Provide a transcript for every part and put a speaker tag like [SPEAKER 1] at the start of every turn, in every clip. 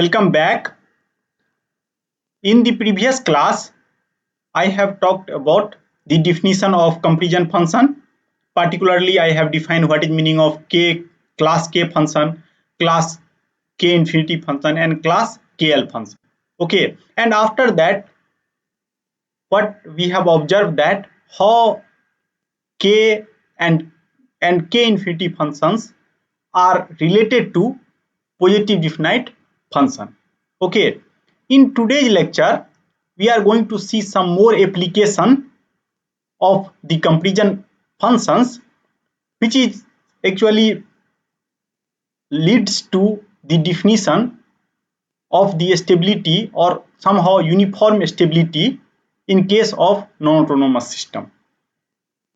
[SPEAKER 1] Welcome back. In the previous class, I have talked about the definition of comparison function. Particularly, I have defined what is meaning of K class K function, class K infinity function, and class KL function. Okay, and after that, what we have observed that how K and K infinity functions are related to positive definite function. Okay, in today's lecture we are going to see some more application of the comparison functions, which is actually leads to the definition of the stability or somehow uniform stability in case of non-autonomous system.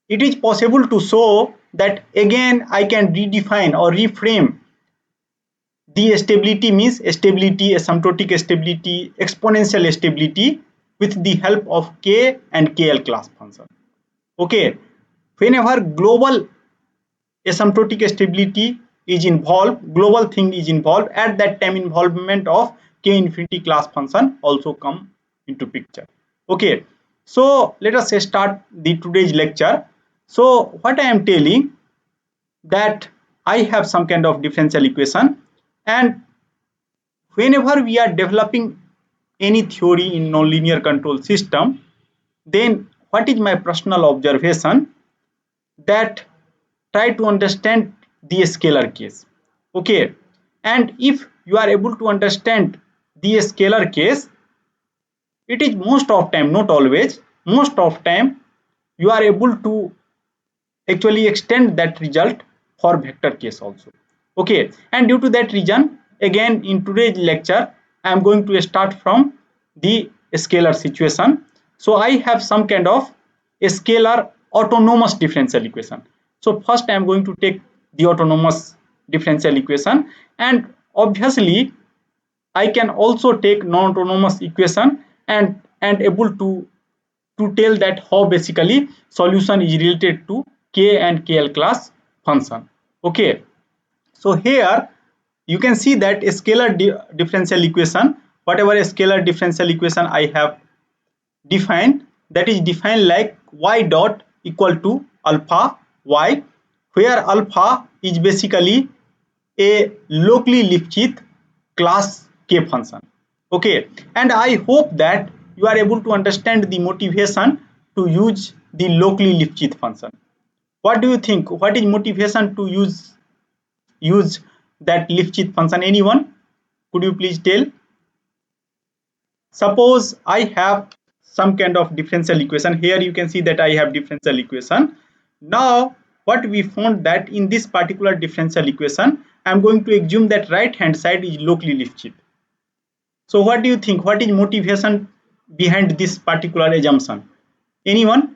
[SPEAKER 1] It is possible to show that again I can redefine or reframe the stability means stability, asymptotic stability, exponential stability with the help of K and KL class function. Okay, whenever global asymptotic stability is involved, global thing is involved, at that time involvement of K infinity class function also come into picture. Okay, so let us start the today's lecture. So what I am telling that I have some kind of differential equation, and whenever we are developing any theory in nonlinear control system, then what is my personal observation that try to understand the scalar case. Okay, and if you are able to understand the scalar case, it is most of time, not always, most of time you are able to actually extend that result for vector case also. Okay, and due to that reason, again in today's lecture I am going to start from the scalar situation. So I have some kind of a scalar autonomous differential equation. So first I am going to take the autonomous differential equation, and obviously I can also take non-autonomous equation and able to tell that how basically solution is related to K and KL class function. Okay, so here you can see that a scalar differential equation, whatever a scalar differential equation I have defined, that is defined like y dot equal to alpha y, where alpha is basically a locally Lipschitz class K function. Okay, and I hope that you are able to understand the motivation to use the locally Lipschitz function. What do you think? What is motivation to use that Lipschitz function? Anyone? Could you please tell? Suppose I have some kind of differential equation. Here you can see that I have differential equation. Now what we found that in this particular differential equation, I am going to assume that right hand side is locally Lipschitz. So what do you think? What is motivation behind this particular assumption? Anyone?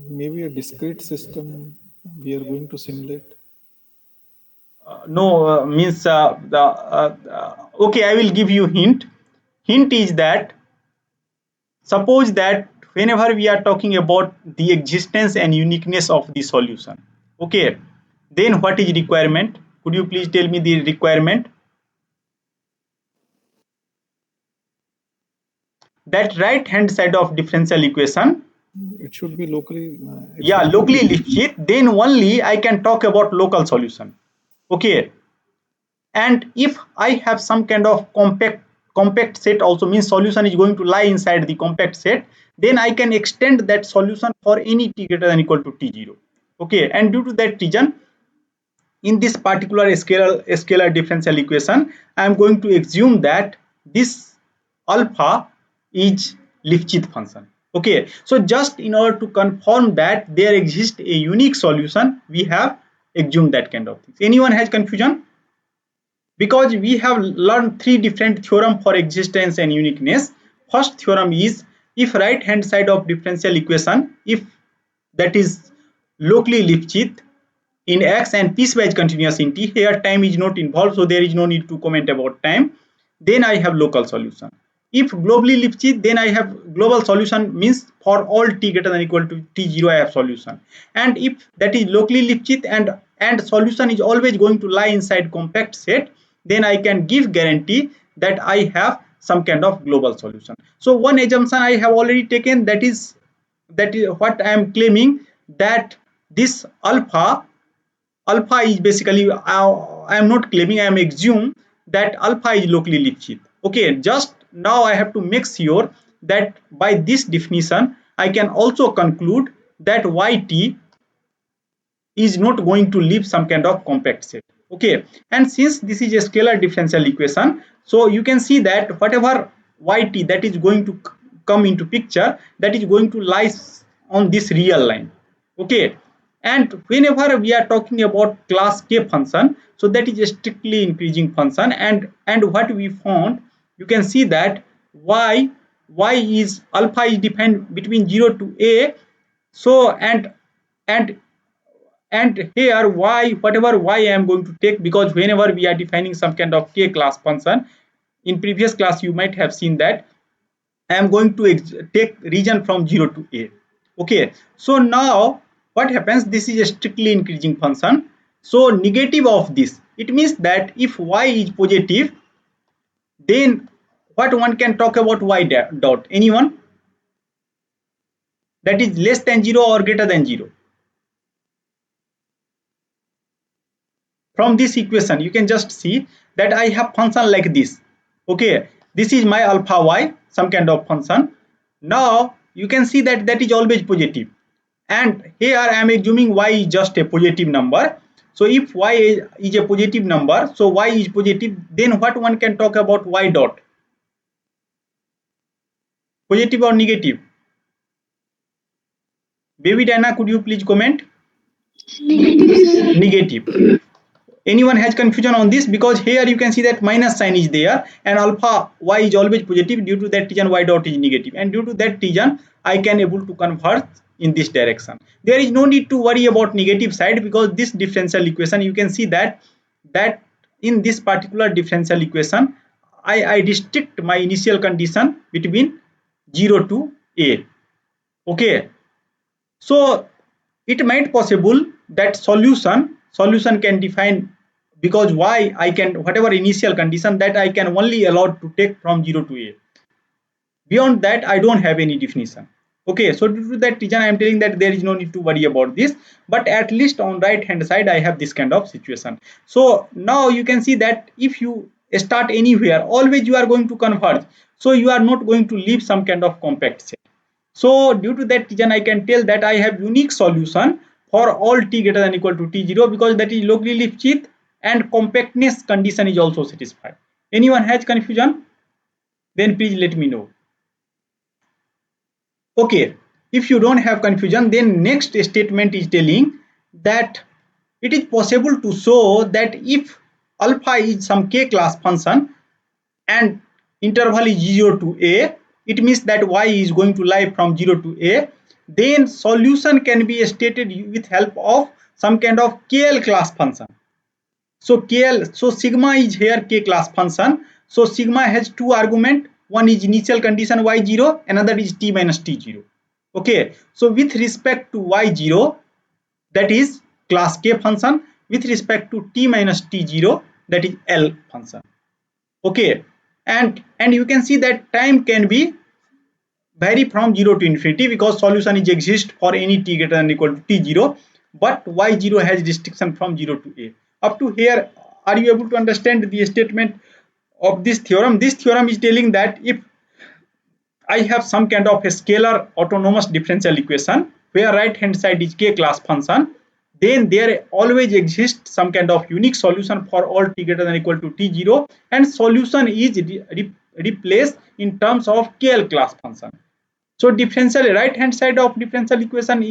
[SPEAKER 2] Maybe a discrete system we are going to simulate.
[SPEAKER 1] No, means okay, I will give you hint. Hint is that suppose that whenever we are talking about the existence and uniqueness of the solution, okay, then what is requirement? Could you please tell me the requirement? That right hand side of differential equation,
[SPEAKER 2] It should be locally.
[SPEAKER 1] yeah, locally Lipschitz, then only I can talk about local solution. Okay, and if I have some kind of compact set also, means solution is going to lie inside the compact set, then I can extend that solution for any t greater than equal to t0. Okay, and due to that reason, in this particular scalar differential equation, I am going to assume that this alpha is Lipschitz function. Okay, so just in order to confirm that there exists a unique solution, we have assumed that kind of things. Anyone has confusion? Because we have learned three different theorems for existence and uniqueness. First theorem is, if right hand side of differential equation, if that is locally Lipschitz in x and piecewise continuous in t, here time is not involved, so there is no need to comment about time, then I have local solution. If globally Lipschitz, then I have global solution, means for all t greater than equal to t0 I have solution. And if that is locally Lipschitz and solution is always going to lie inside compact set, then I can give guarantee that I have some kind of global solution. So one assumption I have already taken, that is what I am claiming, that this alpha is basically, I am not claiming, I am assume that alpha is locally Lipschitz. Okay, just now I have to make sure that by this definition I can also conclude that yt is not going to leave some kind of compact set. Okay, and since this is a scalar differential equation, so you can see that whatever yt that is going to come into picture, that is going to lie on this real line. Okay, and whenever we are talking about class k function, so that is a strictly increasing function, and what we found, you can see that y is alpha is defined between 0 to a. So and and here y, whatever y I am going to take, because whenever we are defining some kind of k class function, in previous class you might have seen that I am going to take region from 0 to a. Okay, so now what happens, this is a strictly increasing function, so negative of this, it means that if y is positive, then what one can talk about y dot, anyone, that is less than 0 or greater than 0. From this equation you can just see that I have function like this. Okay, this is my alpha y, some kind of function. Now you can see that that is always positive, and here I am assuming y is just a positive number. So if y is a positive number, so y is positive, then what one can talk about y dot, positive or negative? Baby Dana, could you please comment?
[SPEAKER 3] Negative, sir.
[SPEAKER 1] Negative. Anyone has confusion on this? Because here you can see that minus sign is there, and alpha y is always positive, due to that reason y dot is negative, and due to that reason I can able to convert in this direction. There is no need to worry about negative side, because this differential equation, you can see that in this particular differential equation I restrict my initial condition between 0 to a. Okay, so it might possible that solution can define, because why I can, whatever initial condition that I can only allowed to take from 0 to a, beyond that I don't have any definition. Okay, so due to that reason I am telling that there is no need to worry about this, but at least on right hand side I have this kind of situation. So now you can see that if you start anywhere, always you are going to converge, so you are not going to leave some kind of compact set. So due to that reason I can tell that I have unique solution for all t greater than equal to t0, because that is locally Lipschitz and compactness condition is also satisfied. Anyone has confusion? Then please let me know. Okay, if you don't have confusion, then next statement is telling that it is possible to show that if alpha is some k class function and interval is 0 to a, it means that y is going to lie from 0 to a, then solution can be stated with help of some kind of KL class function. So KL, so sigma is here k class function. So sigma has two argument. One is initial condition y0, another is t minus t0. Okay, so with respect to y0, that is class k function. With respect to t minus t0, that is L function. Okay, and you can see that time can be vary from 0 to infinity, because solution is exist for any t greater than equal to t0, but y0 has restriction from 0 to a. Up to here, are you able to understand the statement of this theorem? This theorem is telling that if I have some kind of a scalar autonomous differential equation where right hand side is k class function, then there always exists some kind of unique solution for all t greater than equal to t0, and solution is replaced in terms of KL class function. So differential right hand side of differential equation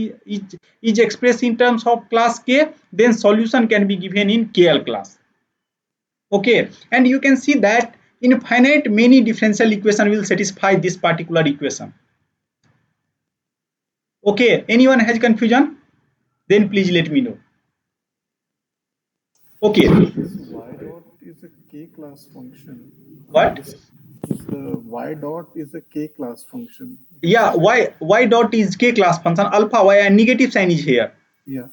[SPEAKER 1] is expressed in terms of class k, then solution can be given in KL class. Okay, and you can see that infinite many differential equation will satisfy this particular equation. Okay, anyone has confusion? Then please let me know. Okay.
[SPEAKER 2] This y dot is a k class function.
[SPEAKER 1] What?
[SPEAKER 2] The y dot is a k class function.
[SPEAKER 1] Yeah, y dot is k class function, alpha y and negative sign is here.
[SPEAKER 2] Yeah.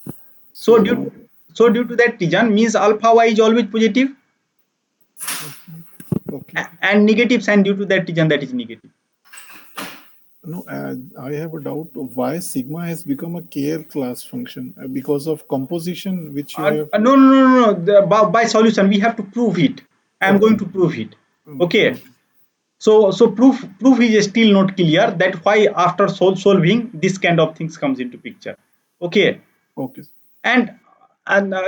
[SPEAKER 1] So due to that reason means alpha y is always positive.
[SPEAKER 2] Okay.
[SPEAKER 1] and negative sign, due to that reason that is negative.
[SPEAKER 2] No, I have a doubt of why sigma has become a KL class function because of composition which you have.
[SPEAKER 1] No. By solution we have to prove it. I am going
[SPEAKER 2] Okay.
[SPEAKER 1] to prove it.
[SPEAKER 2] Okay.
[SPEAKER 1] Okay. So proof is still not clear, that why after solving this kind of things comes into picture. Okay.
[SPEAKER 2] Okay.
[SPEAKER 1] and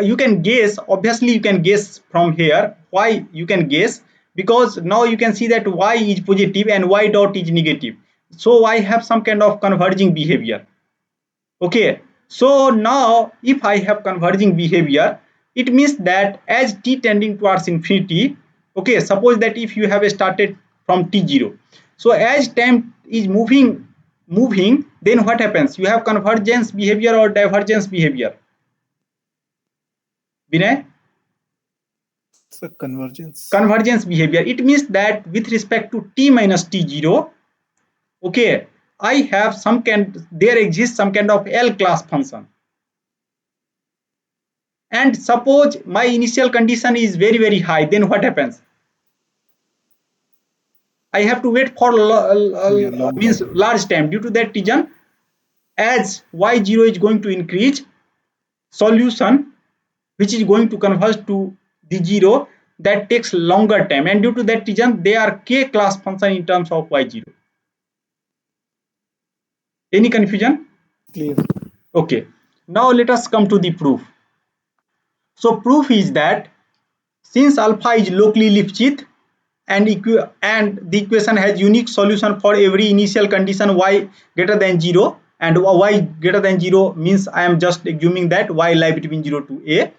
[SPEAKER 1] you can guess, obviously you can guess from here. Why you can guess? Because now you can see that y is positive and y dot is negative, so I have some kind of converging behavior. Okay, so now if I have converging behavior, it means that as t tending towards infinity, okay, suppose that if you have started from t0, so as time is moving, then what happens? You have convergence behavior or divergence behavior, Vinay?
[SPEAKER 2] It's a convergence.
[SPEAKER 1] Convergence behavior. It means that with respect to t minus t0, okay, I have there exists some kind of L class function. And suppose my initial condition is very high, then what happens? I have to wait for
[SPEAKER 2] Yeah, long
[SPEAKER 1] means
[SPEAKER 2] time.
[SPEAKER 1] large time. Due to that reason, as y0 is going to increase, solution which is going to converge to the zero, that takes longer time, and due to that reason they are k class function in terms of y0. Any confusion?
[SPEAKER 2] Clear.
[SPEAKER 1] Okay, now let us come to the proof. So proof is that since alpha is locally Lipschitz and the equation has unique solution for every initial condition y greater than 0, and y greater than 0 means I am just assuming that y lie between 0 to a.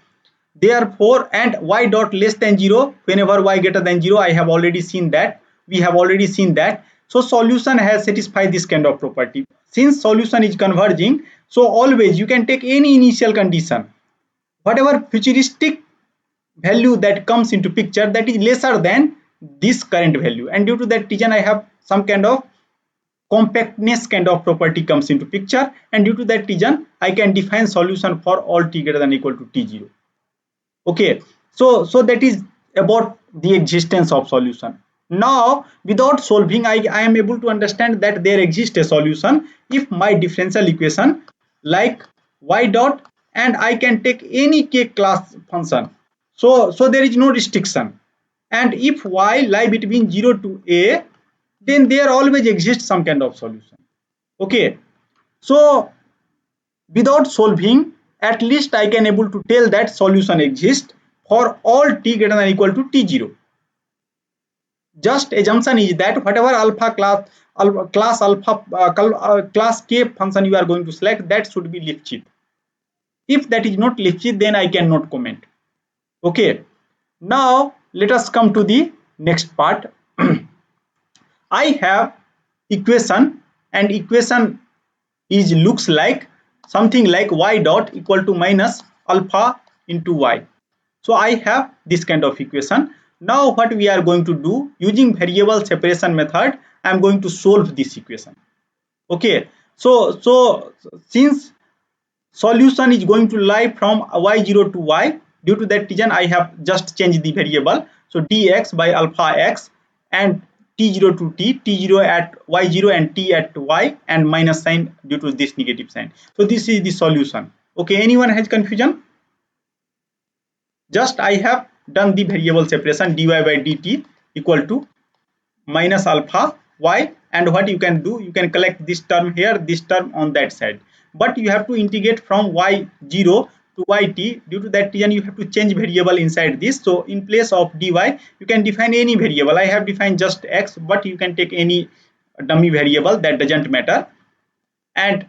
[SPEAKER 1] Therefore, and y dot less than 0 whenever y greater than 0, I have already seen that. We have already seen that. So solution has satisfied this kind of property. Since solution is converging, so always you can take any initial condition, whatever futuristic value that comes into picture, that is lesser than this current value, and due to that reason I have some kind of compactness kind of property comes into picture, and due to that reason I can define solution for all t greater than equal to t0. Okay, so that is about the existence of solution. Now without solving, I am able to understand that there exists a solution if my differential equation like y dot, and I can take any k class function, so there is no restriction, and if y lie between 0 to a, then there always exists some kind of solution. Okay, so without solving, at least I can able to tell that solution exists for all t greater than equal to t0. Just assumption is that whatever alpha class k function you are going to select, that should be Lipschitz. If that is not Lipschitz, then I cannot comment. Okay, now let us come to the next part. I have equation, and equation is looks like something like y dot equal to minus alpha into y. So I have this kind of equation. Now what we are going to do, using variable separation method, I am going to solve this equation. Okay, so since solution is going to lie from y0 to y, due to that reason I have just changed the variable. So dx by alpha x, and t0 to t0 at y0 and t at y, and minus sign due to this negative sign. So this is the solution. Okay, anyone has confusion? Just I have done the variable separation, dy by dt equal to minus alpha y, and what you can do, you can collect this term here, this term on that side, but you have to integrate from y0 to yt. Due to that reason you have to change variable inside this. So in place of dy, you can define any variable. I have defined just x, but you can take any dummy variable, that doesn't matter, and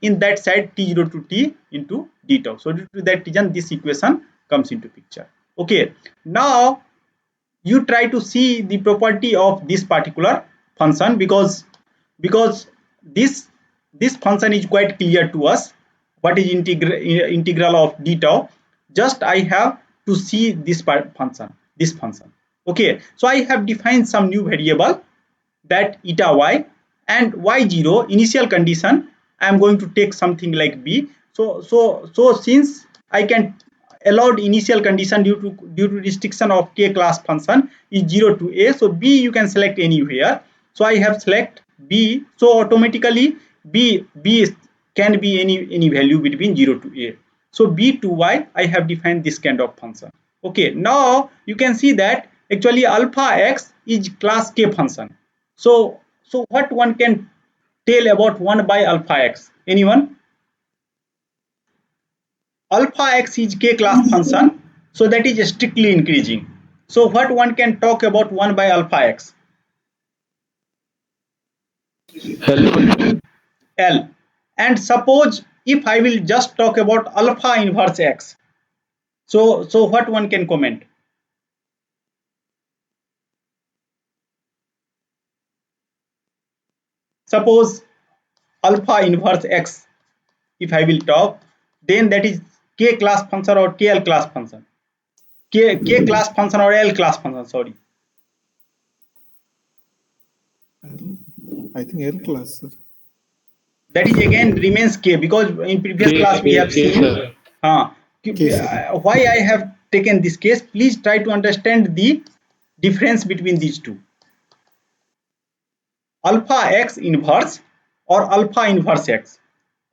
[SPEAKER 1] in that side t0 to t into d tau. So due to that reason this equation comes into picture. Okay, now you try to see the property of this particular function, because this function is quite clear to us. What is integral of d tau? Just I have to see this function. Okay, so I have defined some new variable, that eta y, and y0 initial condition I am going to take something like b. So since I can allowed initial condition due to restriction of k class function is 0 to a. So b you can select anywhere. So I have select b. So automatically b can be any value between 0 to a. So b to y I have defined this kind of function. Okay, now you can see that actually alpha x is class k function. So what one can tell about 1 by alpha x? Anyone? Alpha x is k class function, so that is strictly increasing. So what one can talk about 1 by alpha x?
[SPEAKER 4] L function.
[SPEAKER 1] L. And suppose if I will just talk about alpha inverse x, so what one can comment? Suppose alpha inverse x, if I will talk, then that is k class function or kl class function, k class function or l class function, sorry.
[SPEAKER 2] I think L class, sir.
[SPEAKER 1] That is again remains k, because in previous class we have seen
[SPEAKER 4] Sir.
[SPEAKER 1] why I have taken this case. Please try to understand the difference between these two. Alpha x inverse or alpha inverse x.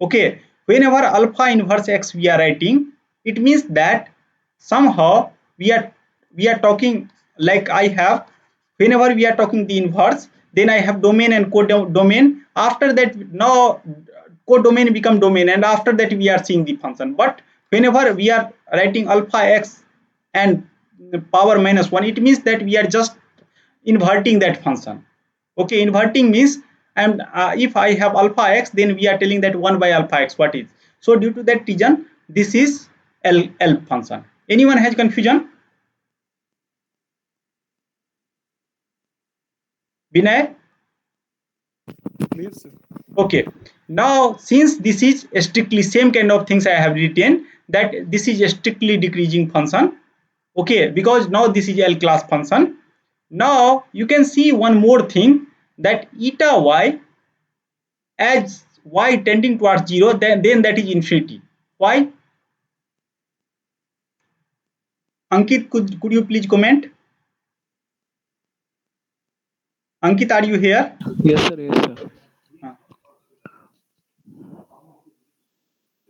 [SPEAKER 1] Okay, whenever alpha inverse x we are writing, it means that somehow we are talking like I have, whenever we are talking the inverse, then I have domain and codomain. After that, now codomain become domain, and after that we are seeing the function. But whenever we are writing alpha x and power minus 1, it means that we are just inverting that function. Okay, inverting means, and if I have alpha x, then we are telling that 1 by alpha x what is. So due to that reason, this is L function. Anyone has confusion? Vinay?
[SPEAKER 2] Clear, sir.
[SPEAKER 1] Okay, now since this is strictly same kind of things I have written, that this is a strictly decreasing function. Okay, because now this is L class function. Now you can see one more thing, that eta y, as y tending towards 0, then that is infinity. Why? Ankit, could you please comment? Ankit, are you here?
[SPEAKER 4] Yes, sir. Yes, sir.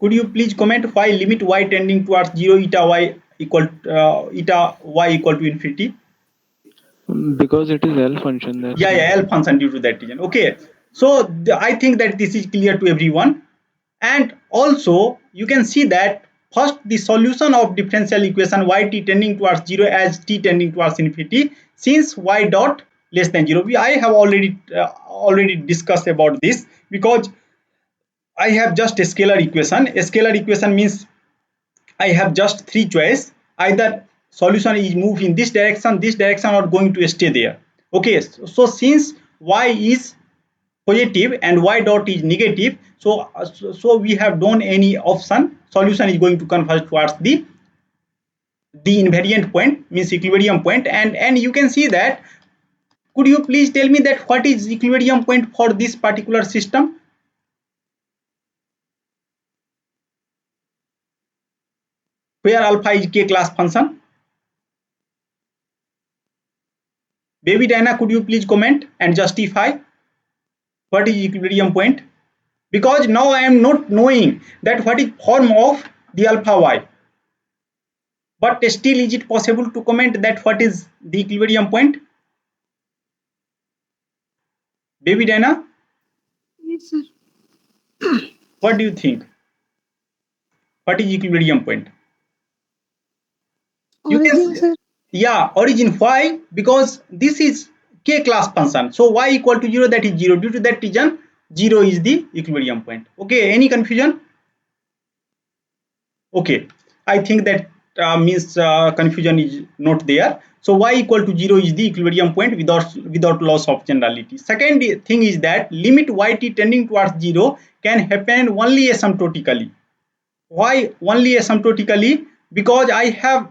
[SPEAKER 1] Could you please comment why limit y tending towards 0 eta y equal to infinity?
[SPEAKER 4] Because it is L function. That's
[SPEAKER 1] Yeah, L function due to that reason. Okay, so I think that this is clear to everyone. And also you can see that first the solution of differential equation yt tending towards 0 as t tending towards infinity, since y dot less than 0. I have already discussed about this, because I have just a scalar equation. A scalar equation means I have just three choice. Either solution is move in this direction, or going to stay there. Okay, so since y is positive and y dot is negative, so we have done any option, solution is going to converge towards the invariant point, means equilibrium point. And you can see that, could you please tell me that what is equilibrium point for this particular system? Where alpha is k class function. Baby Diana, could you please comment and justify what is equilibrium point? Because now I am not knowing that what is form of the alpha y, but still is it possible to comment that what is the equilibrium point? Baby Diana,
[SPEAKER 3] Yes, sir.
[SPEAKER 1] what do you think? What is equilibrium point? You can
[SPEAKER 3] Origin, sir.
[SPEAKER 1] yeah, origin. Why? Because this is k class function, so y equal to 0, that is 0. Due to that reason, 0 is the equilibrium point. Okay, any confusion? Okay, I think that means confusion is not there. So y equal to 0 is the equilibrium point without loss of generality. Second thing is that limit yt tending towards 0 can happen only asymptotically. Why only asymptotically? Because I have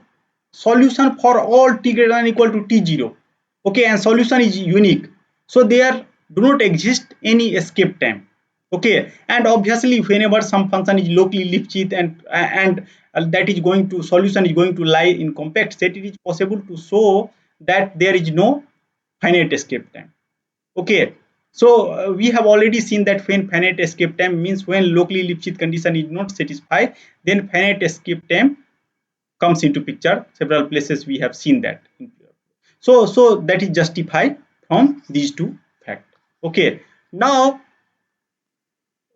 [SPEAKER 1] solution for all t greater than equal to t0. Okay, and solution is unique, so there do not exist any escape time. Okay, and obviously whenever some function is locally Lipschitz that is going to solution is going to lie in compact set, it is possible to show that there is no finite escape time. Okay, so we have already seen that when finite escape time means when locally Lipschitz condition is not satisfied, then finite escape time comes into picture. Several places we have seen that. So that is justified from these two facts. Okay, now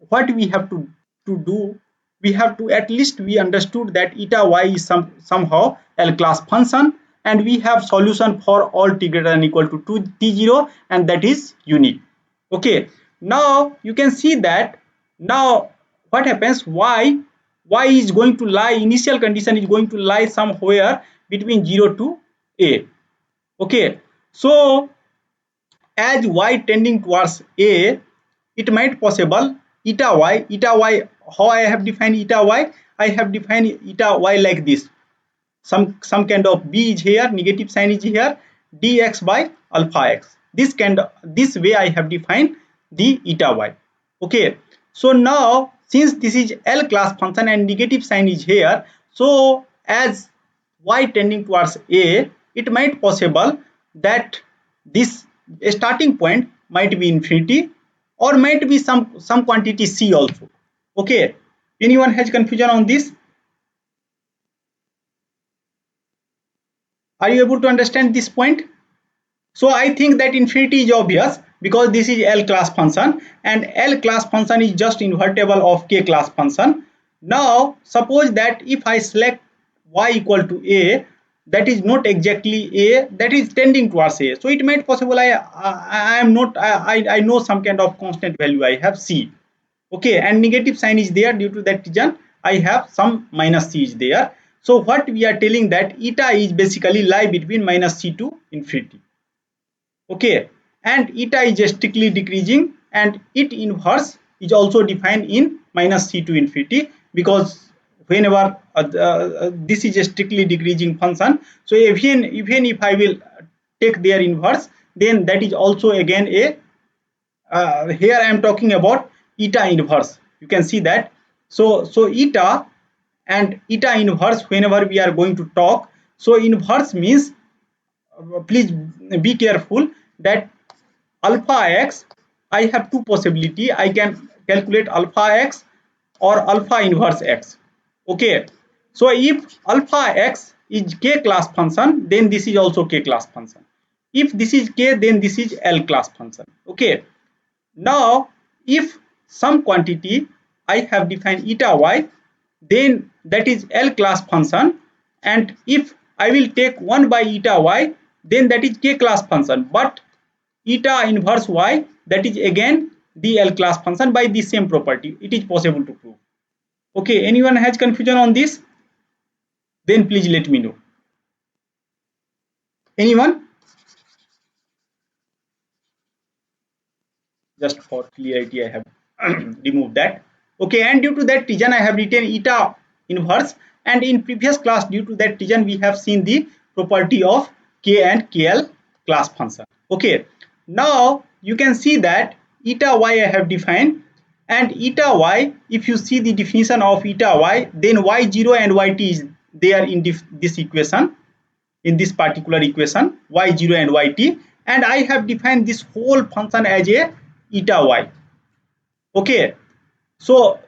[SPEAKER 1] what we have to do, we have to at least we understood that eta y is somehow L class function, and we have solution for all t greater than equal to t0, and that is unique. Okay, now you can see that now what happens, y is going to lie, initial condition is going to lie somewhere between 0 to a. Okay, so as y tending towards a, it might possible eta y, how I have defined eta y, I have defined eta y like this. Some kind of b is here, negative sign is here, dx by alpha x. This way I have defined the eta y. Okay, so now since this is L class function and negative sign is here, so as y tending towards a, it might possible that this starting point might be infinity or might be some quantity c also. Okay, anyone has confusion on this? Are you able to understand this point? So I think that infinity is obvious because this is L class function, and L class function is just invertible of K class function. Now suppose that if I select y equal to a, that is not exactly a, that is tending towards a, so it might possible I know some kind of constant value, I have c. Okay, and negative sign is there, due to that reason I have some minus c is there. So what we are telling that eta is basically lie between minus c to infinity. Okay, and eta is strictly decreasing, and its inverse is also defined in minus c to infinity, because whenever this is a strictly decreasing function, so even if I will take their inverse, then that is also again a here I am talking about eta inverse. You can see that. So eta and eta inverse, whenever we are going to talk, so inverse means please be careful that alpha x, I have two possibility, I can calculate alpha x or alpha inverse x. Okay, so if alpha x is K class function, then this is also K class function. If this is K, then this is L class function. Okay, now if some quantity I have defined eta y, then that is L class function, and if I will take 1 by eta y, then that is K class function, but eta inverse y, that is again the L class function by the same property. It is possible to prove. Okay, anyone has confusion on this? Then please let me know. Anyone? Just for clarity I have removed that. Okay, and due to that reason I have written eta inverse, and in previous class due to that reason we have seen the property of K and KL class function. Okay, now you can see that eta y I have defined, and eta y, if you see the definition of eta y, then y0 and yt is there in this equation, in this particular equation, y0 and yt, and I have defined this whole function as a eta y. Okay, so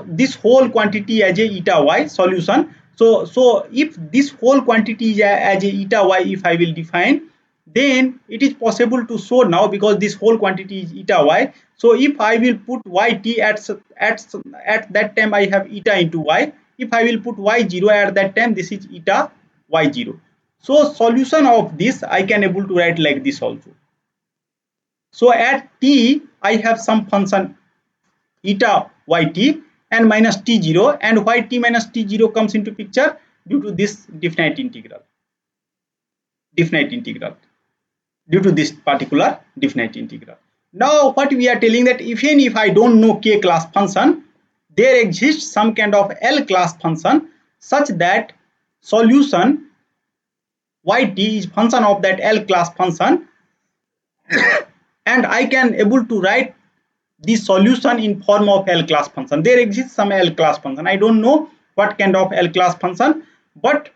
[SPEAKER 1] this whole quantity as a eta y solution. So if this whole quantity is as a eta y, if I will define, then it is possible to show now, because this whole quantity is eta y. So if I will put yt at that time, I have eta into y. If I will put y0 at that time, this is eta y0. So solution of this I can able to write like this also. So at t I have some function eta yt and minus t0, and yt minus t0 comes into picture due to this definite integral, due to this particular definite integral. Now what we are telling that even if I don't know K class function, there exists some kind of L class function such that solution yt is function of that L class function, and I can able to write the solution in form of L class function. There exists some L class function, I don't know what kind of L class function, but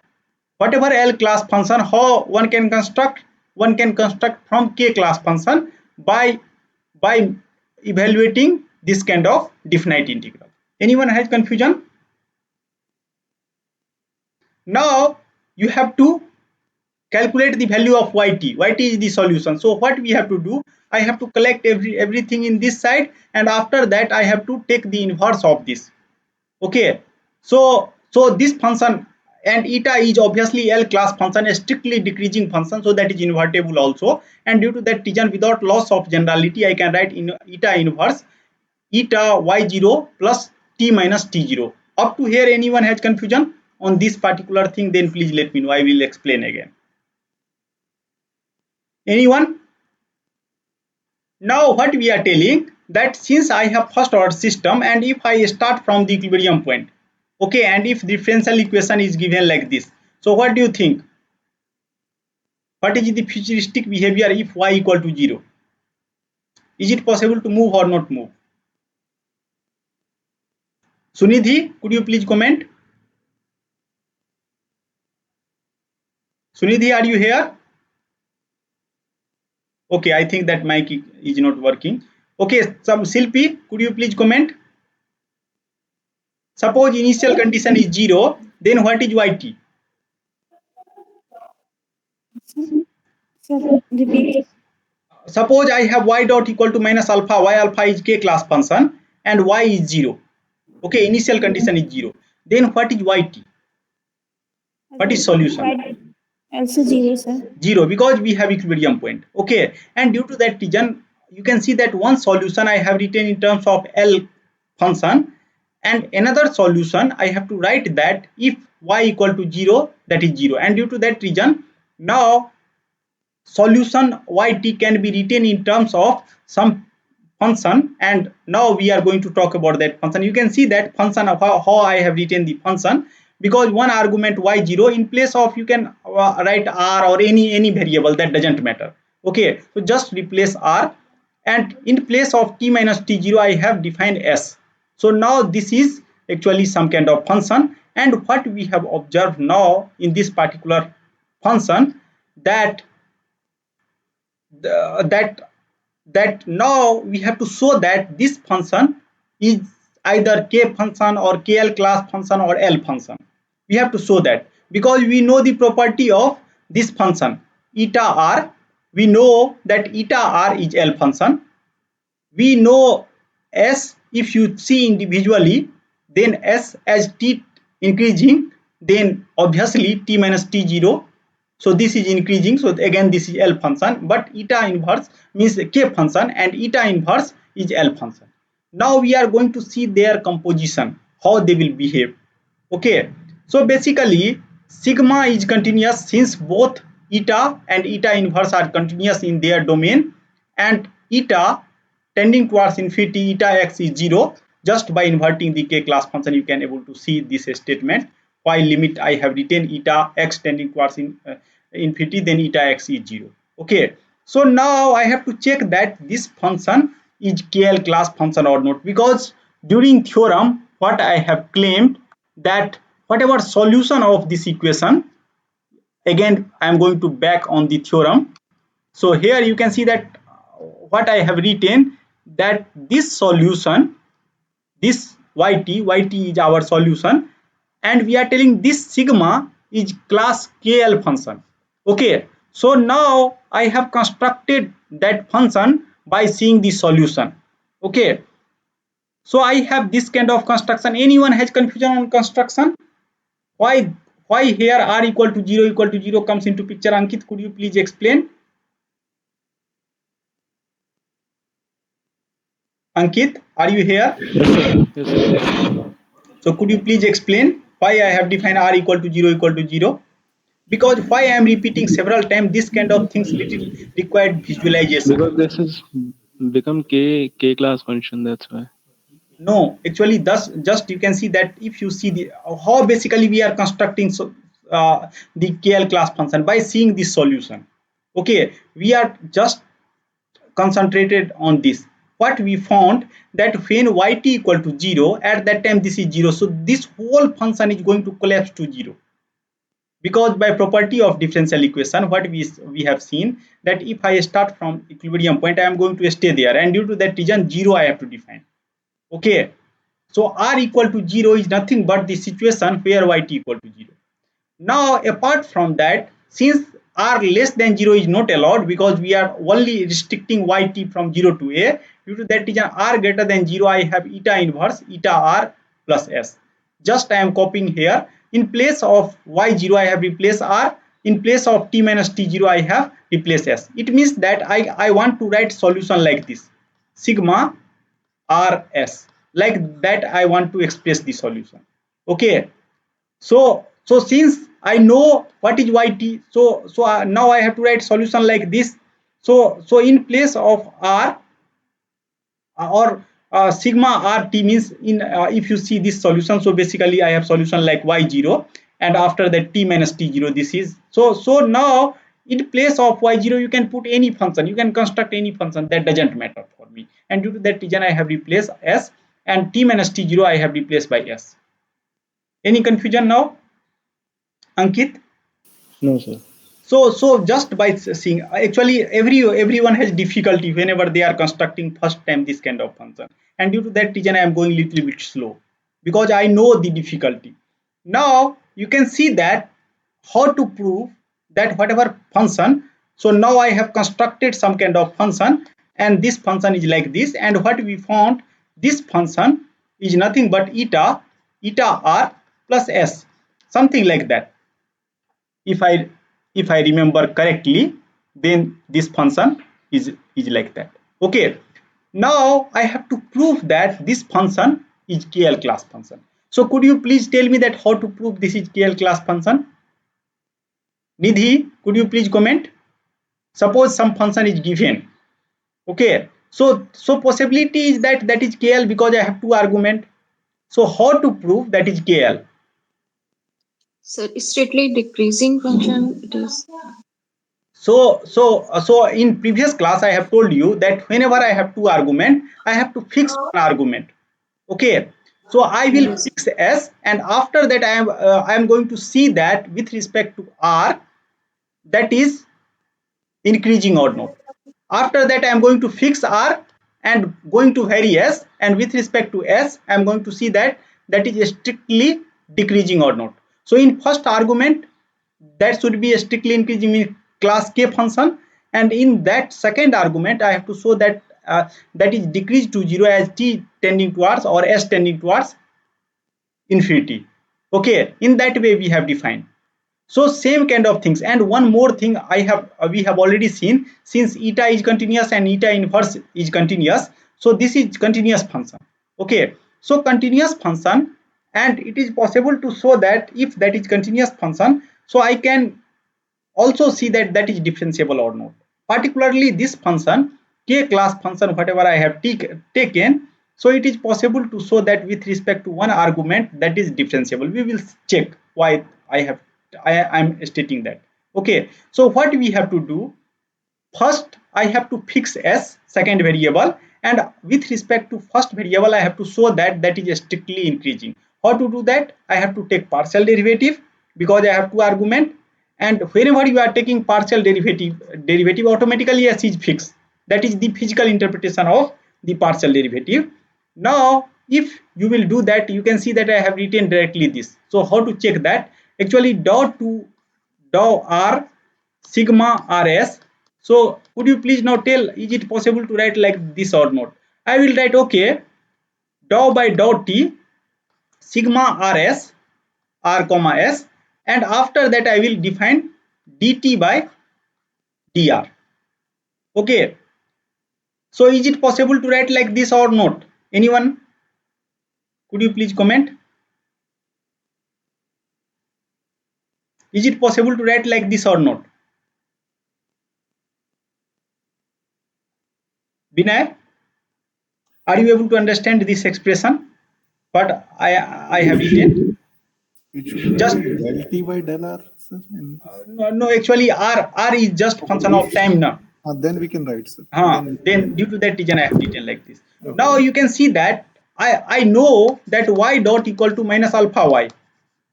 [SPEAKER 1] whatever L class function, how one can construct from K class function by evaluating this kind of definite integral. Anyone has confusion? Now you have to calculate the value of yt. Yt is the solution. So what we have to do, I have to collect everything in this side, and after that I have to take the inverse of this. Okay, so this function, and eta is obviously L class function, a strictly decreasing function, so that is invertible also, and due to that reason, without loss of generality, I can write in eta inverse eta y0 plus t minus t0. Up to here, anyone has confusion on this particular thing? Then please let me know, I will explain again. Anyone? Now what we are telling, that since I have first order system, and if I start from the equilibrium point, okay, and if differential equation is given like this, so what do you think? What is the futuristic behavior if y equal to 0? Is it possible to move or not move? Sunidhi, could you please comment? Sunidhi, are you here? Okay, I think that mic is not working. Okay, some Silpi, could you please comment? Suppose initial condition is 0, then what is yt?
[SPEAKER 3] Sir, repeat.
[SPEAKER 1] Suppose I have y dot equal to minus alpha, y alpha is K class function, and y is 0. Okay, initial condition is 0. Then what is yt? What is solution?
[SPEAKER 3] Also 0, sir.
[SPEAKER 1] 0, because we have equilibrium point. Okay, and due to that reason, you can see that one solution I have written in terms of L function, and another solution I have to write that if y equal to 0, that is 0, and due to that reason, now solution yt can be written in terms of some function, and now we are going to talk about that function. You can see that function of how I have written the function, because one argument y0, in place of you can write r or any variable, that doesn't matter. Okay, so just replace r, and in place of t minus t0 I have defined s. So now this is actually some kind of function, and what we have observed now in this particular function, that now we have to show that this function is either K function or KL class function or L function. We have to show that, because we know the property of this function eta r. We know that eta r is L function. We know s, if you see individually, then s as t increasing, then obviously t minus t0. So this is increasing, so again this is L function, but eta inverse means K function, and eta inverse is L function. Now we are going to see their composition, how they will behave. Okay, so basically sigma is continuous, since both eta and eta inverse are continuous in their domain, and eta tending towards infinity, eta x is 0. Just by inverting the K class function, you can able to see this statement. While limit I have written eta x tending towards infinity, then eta x is 0. Okay, so now I have to check that this function is KL class function or not, because during theorem what I have claimed, that whatever solution of this equation, again I am going to back on the theorem. So here you can see that what I have written, that this solution, this yt is our solution, and we are telling this sigma is class KL function. Okay, so now I have constructed that function by seeing the solution. Okay, so I have this kind of construction. Anyone has confusion on construction? Why here r equal to 0 comes into picture? Ankit, could you please explain? Ankit, are you here?
[SPEAKER 4] Yes, sir. Yes, sir.
[SPEAKER 1] So could you please explain why I have defined r equal to 0? Because why I am repeating several times, this kind of things little required visualization.
[SPEAKER 4] Because this is become K class function, that's why.
[SPEAKER 1] No, actually thus just you can see that if you see the how basically we are constructing the KL class function by seeing this solution. Okay, we are just concentrated on this. what we found, that when yt equal to 0, at that time this is 0, so this whole function is going to collapse to 0, because by property of differential equation what we have seen, that if I start from equilibrium point, I am going to stay there, and due to that reason 0 I have to define. Okay, so r equal to 0 is nothing but the situation where yt equal to 0. Now apart from that, since r less than 0 is not allowed, because we are only restricting yt from 0 to a, due to that reason r greater than 0, I have eta inverse eta r plus s. Just I am copying here, in place of y0 I have replaced r, in place of t minus t0 I have replaced s. It means that I want to write solution like this, sigma rs, like that I want to express the solution. Okay, so since I know what is yt, so now I have to write solution like this. So in place of r or sigma rt means, in if you see this solution, so basically I have solution like y0, and after that t minus t0, this is so now in place of y0 you can put any function, you can construct any function, that doesn't matter for me, and due to that reason I have replaced s, and t minus t0 I have replaced by s. Any confusion now, Ankit?
[SPEAKER 4] No, sir.
[SPEAKER 1] So just by seeing, actually everyone has difficulty whenever they are constructing first time this kind of function, and due to that reason I am going little bit slow, because I know the difficulty. Now you can see that how to prove that whatever function, so now I have constructed some kind of function, and this function is like this, and what we found, this function is nothing but eta r plus s, something like that. If I remember correctly, then this function is like that. Okay, now I have to prove that this function is KL class function. So could you please tell me that how to prove this is KL class function? Nidhi, could you please comment? Suppose some function is given. Okay, so possibility is that is KL, because I have two argument. So how to prove that is KL?
[SPEAKER 3] Sir, strictly decreasing function it is.
[SPEAKER 1] So in previous class I have told you that whenever I have two argument, I have to fix one argument. Okay, so I will
[SPEAKER 3] Yes.
[SPEAKER 1] fix s, and after that I am going to see that with respect to r, that is increasing or not. After that I am going to fix r and going to vary s, and with respect to s I am going to see that is strictly decreasing or not. So in first argument, that should be a strictly increasing in class k function, and in that second argument I have to show that that is decreased to 0 as t tending towards or s tending towards infinity. Okay, in that way we have defined. So same kind of things. And one more thing we have already seen, since eta is continuous and eta inverse is continuous, so this is continuous function. Okay, so continuous function, and it is possible to show that if that is continuous function, so I can also see that is differentiable or not. Particularly this function, k class function, whatever I have taken, so it is possible to show that with respect to one argument that is differentiable. We will check why I am stating that. Okay, so what we have to do, first I have to fix s, second variable, and with respect to first variable I have to show that is strictly increasing. How to do that? I have to take partial derivative, because I have two argument, and whenever you are taking partial derivative automatically s is fixed. That is the physical interpretation of the partial derivative. Now if you will do that, you can see that I have written directly this. So how to check that? Actually dou r sigma rs. So could you please now tell, is it possible to write like this or not? I will write, okay, dou by dou t sigma rs r comma s, and after that I will define dt by dr. Okay, so is it possible to write like this or not? Anyone? Could you please comment? Is it possible to write like this or not? Binay, are you able to understand this expression? What I have written?
[SPEAKER 2] It should
[SPEAKER 1] Just
[SPEAKER 2] be del t by del r, sir.
[SPEAKER 1] no, actually r is just function of time now.
[SPEAKER 2] Then we can write, sir.
[SPEAKER 1] Then due to that reason I have written like this.
[SPEAKER 2] Okay.
[SPEAKER 1] Now you can see that I know that y dot equal to minus alpha y.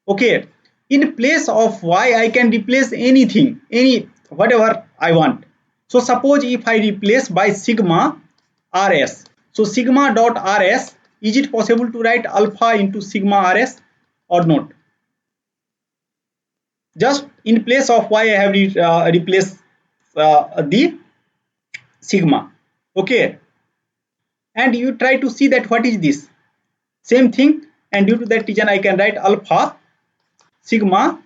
[SPEAKER 1] Okay, in place of y I can replace anything, whatever I want. So suppose if I replace by sigma rs, so sigma dot rs, is it possible to write alpha into sigma rs or not? Just in place of y I have replaced the sigma. Okay, and you try to see that what is this, same thing, and due to that reason I can write alpha sigma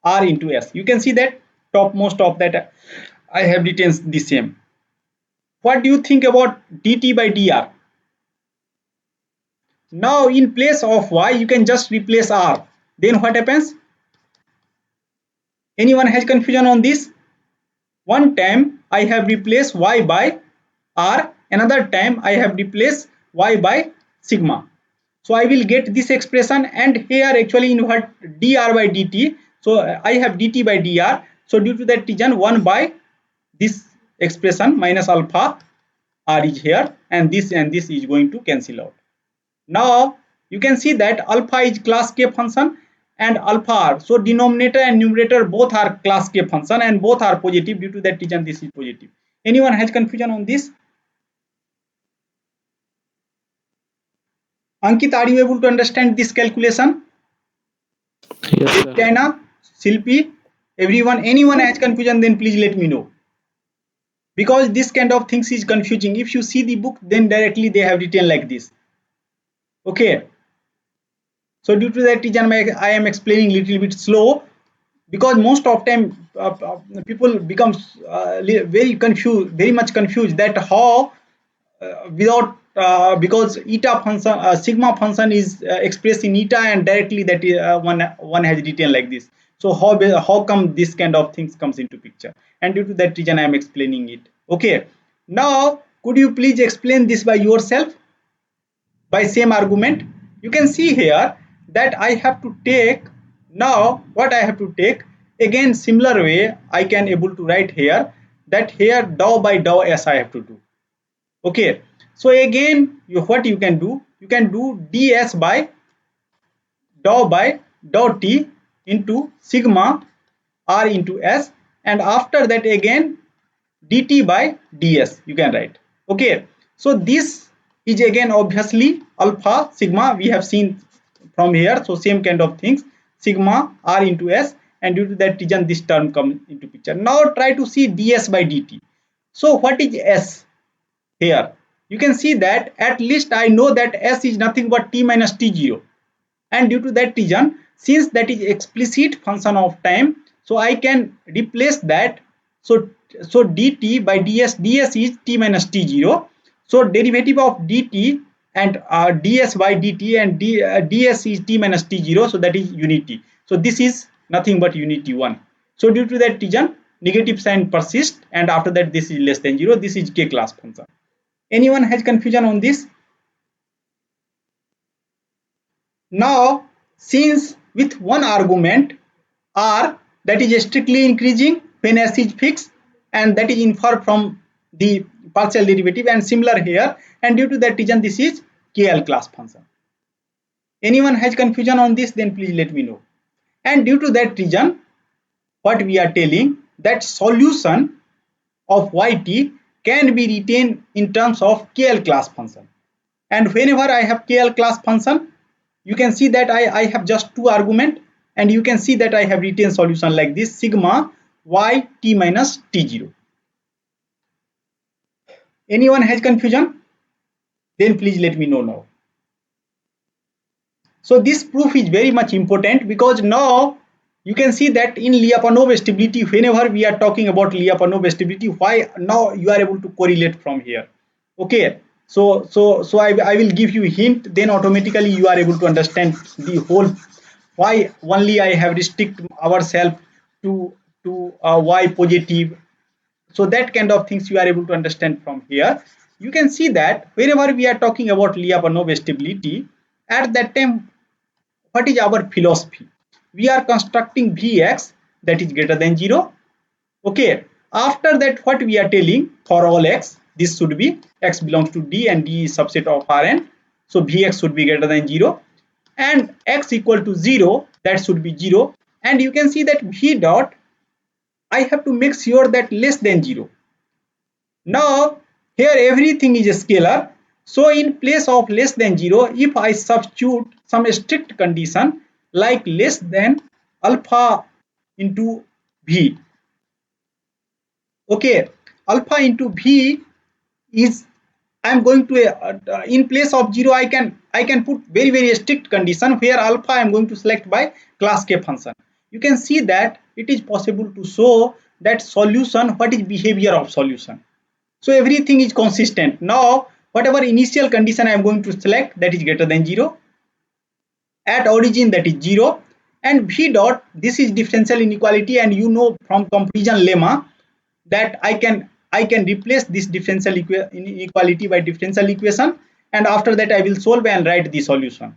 [SPEAKER 1] r into s. You can see that topmost of that I have written the same. What do you think about dt by dr? Now in place of y you can just replace r. Then what happens? Anyone has confusion on this? One time I have replaced y by r, another time I have replaced y by sigma. So I will get this expression, and here actually in what dr by dt, so I have dt by dr. So due to that reason 1 by this expression minus alpha r is here, and this is going to cancel out. Now you can see that alpha is class k function and alpha r, so denominator and numerator both are class k function and both are positive. Due to that reason this is positive. Anyone has confusion on this? Ankit, are you able to understand this calculation?
[SPEAKER 4] Yes, sir.
[SPEAKER 1] China, Silpi, everyone, anyone has confusion, then please let me know. Because this kind of things is confusing. If you see the book, then directly they have written like this. Okay. So due to that reason, I am explaining little bit slow, because most of time people becomes very confused, very much confused that how without because eta function sigma function is expressed in eta, and directly that one has written like this. So how come this kind of things comes into picture? And due to that reason I am explaining it. Okay, now could you please explain this by yourself by same argument? You can see here that I have to take, now what I have to take, again similar way I can able to write here that here dou by dou s I have to do. Okay, so again what you can do ds by dou t into sigma r into s, and after that again dt by ds you can write. Okay, so this is again obviously alpha sigma we have seen from here, so same kind of things, sigma r into s, and due to that reason this term comes into picture. Now try to see ds by dt. So what is s here? You can see that at least I know that s is nothing but t minus t0, and due to that reason, since that is explicit function of time, so I can replace that. So dt by ds is t minus t0, so derivative of dt and ds by dt and ds is t minus t0, so that is unity. So this is nothing but unity 1. So due to that reason negative sign persists, and after that this is less than 0. This is k class function. Anyone has confusion on this? Now since with one argument r that is strictly increasing when s is fixed, and that is inferred from the partial derivative, and similar here, and due to that reason this is KL class function. Anyone has confusion on this, then please let me know. And due to that reason what we are telling, that solution of yt can be retained in terms of KL class function. And whenever I have KL class function, you can see that I have just two argument, and you can see that I have retained solution like this, sigma y t minus t0. Anyone has confusion? Then please let me know now. So this proof is very much important, because now you can see that in Lyapunov stability, whenever we are talking about Lyapunov stability, why now you are able to correlate from here. Okay, so I will give you a hint, then automatically you are able to understand the whole why only I have restrict ourselves to y positive. So that kind of things you are able to understand from here. You can see that whenever we are talking about Lyapunov stability, at that time what is our philosophy? We are constructing Vx that is greater than 0. Okay, After that, what we are telling, for all x, this should be x belongs to D and D is subset of Rn. So Vx should be greater than 0 and x equal to 0, that should be 0. And you can see that V dot, I have to make sure that less than 0. Now here everything is a scalar. So in place of less than 0, if I substitute some strict condition like less than alpha into V. Okay, alpha into V is, I am going to in place of 0 I can put very strict condition where alpha I am going to select by class K function. You can see that it is possible to show that solution, what is behavior of solution. So everything is consistent. Now whatever initial condition I am going to select, that is greater than 0, at origin that is 0, and V dot, this is differential inequality, and you know from comparison lemma that I can replace this differential inequality by differential equation, and after that I will solve and write the solution.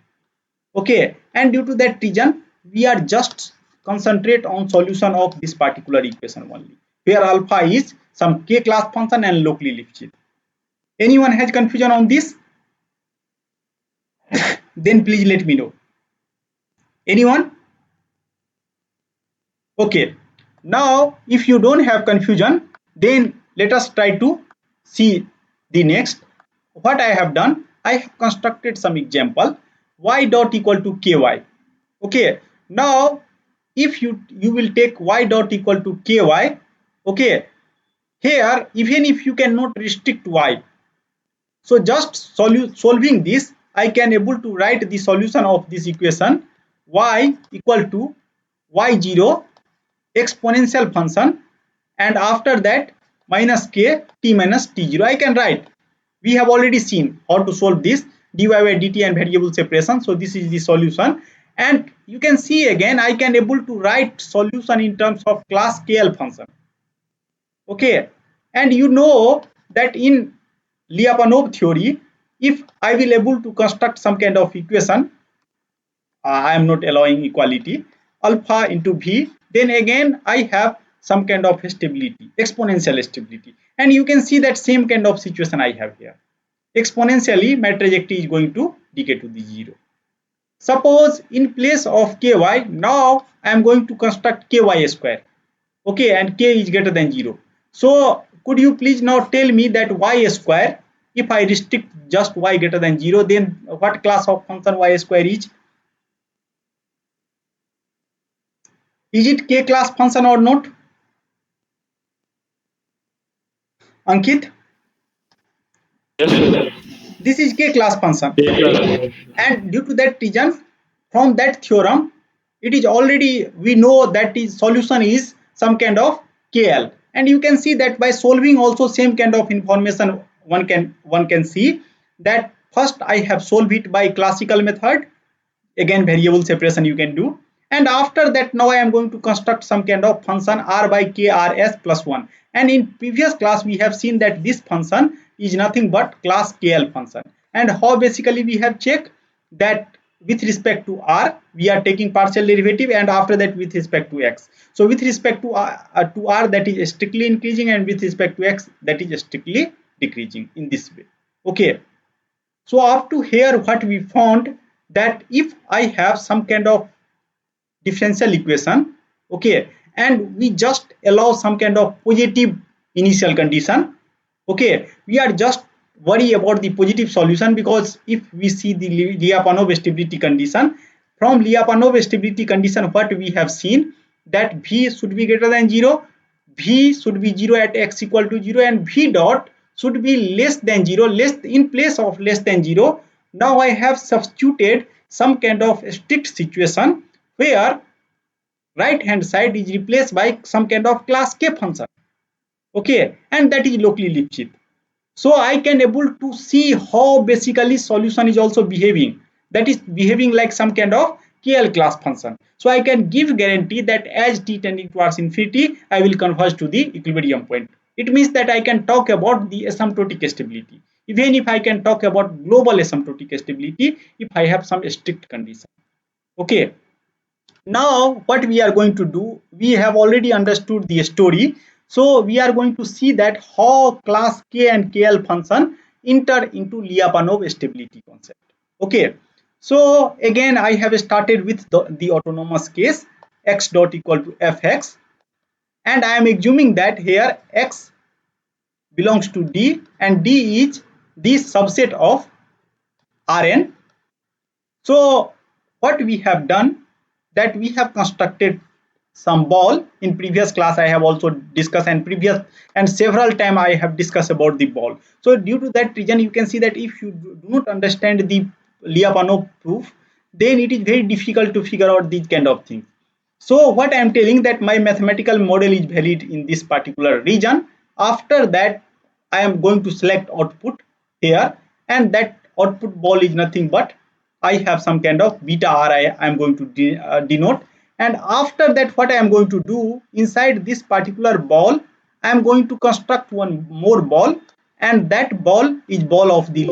[SPEAKER 1] Okay, and due to that reason we are just concentrate on solution of this particular equation only, where alpha is some K class function and locally Lipschitz. Anyone has confusion on this? Then please let me know. Anyone? Okay, now if you don't have confusion, then let us try to see the next. What I have done, I have constructed some example, y dot equal to ky. Okay, now if you will take y dot equal to ky, okay, here even if you cannot restrict y, so just solving this, I can able to write the solution of this equation, y equal to y0 exponential function, and after that minus k t minus t0 I can write. We have already seen how to solve this, dy by dt and variable separation. So this is the solution, and you can see again I can able to write solution in terms of class KL function. Okay, and you know that in Lyapunov theory, if I will able to construct some kind of equation, I am not allowing equality, alpha into V, then again I have some kind of stability, exponential stability, and you can see that same kind of situation I have here. Exponentially my trajectory is going to decay to the 0. Suppose in place of ky, now I am going to construct ky square. Okay, and k is greater than 0. So could you please now tell me that y square, if I restrict just y greater than 0, then what class of function y square is? Is it k class function or not? Ankit?
[SPEAKER 4] Yes, sir.
[SPEAKER 1] This is k class function.
[SPEAKER 4] K class.
[SPEAKER 1] And due to that reason, from that theorem, it is already, we know that is solution is some kind of KL. And you can see that by solving also same kind of information one can see that first I have solved it by classical method, again variable separation you can do, and after that now I am going to construct some kind of function r by k r s plus 1, and in previous class we have seen that this function is nothing but class KL function. And how basically we have checked that with respect to r we are taking partial derivative, and after that with respect to x, so with respect to r that is strictly increasing, and with respect to x that is strictly decreasing in this way. Okay, so up to here what we found, that if I have some kind of differential equation, okay, and we just allow some kind of positive initial condition, okay, we are just worry about the positive solution, because if we see the Lyapunov stability condition, from Lyapunov stability condition what we have seen, that V should be greater than 0, V should be 0 at x equal to 0, and V dot should be less than 0, less in place of less than 0. Now I have substituted some kind of strict situation where right hand side is replaced by some kind of class K function. Okay, and that is locally Lipschitz. So I can able to see how basically solution is also behaving, that is behaving like some kind of KL class function. So I can give guarantee that as t tending towards infinity, I will converge to the equilibrium point. It means that I can talk about the asymptotic stability, even if I can talk about global asymptotic stability if I have some strict condition. Okay, now what we are going to do, we have already understood the story. So we are going to see that how class K and KL function enter into Lyapunov stability concept. Okay, so again I have started with the autonomous case x dot equal to fx, and I am assuming that here x belongs to D and D is the subset of Rn. So what we have done, that we have constructed some ball. In previous class I have also discussed, and several time I have discussed about the ball. So due to that reason, you can see that if you do not understand the Lyapunov proof, then it is very difficult to figure out these kind of things. So what I am telling, that my mathematical model is valid in this particular region. After that I am going to select output here, and that output ball is nothing but I have some kind of beta r I am going to denote. And after that, what I am going to do, inside this particular ball I am going to construct one more ball, and that ball is ball of the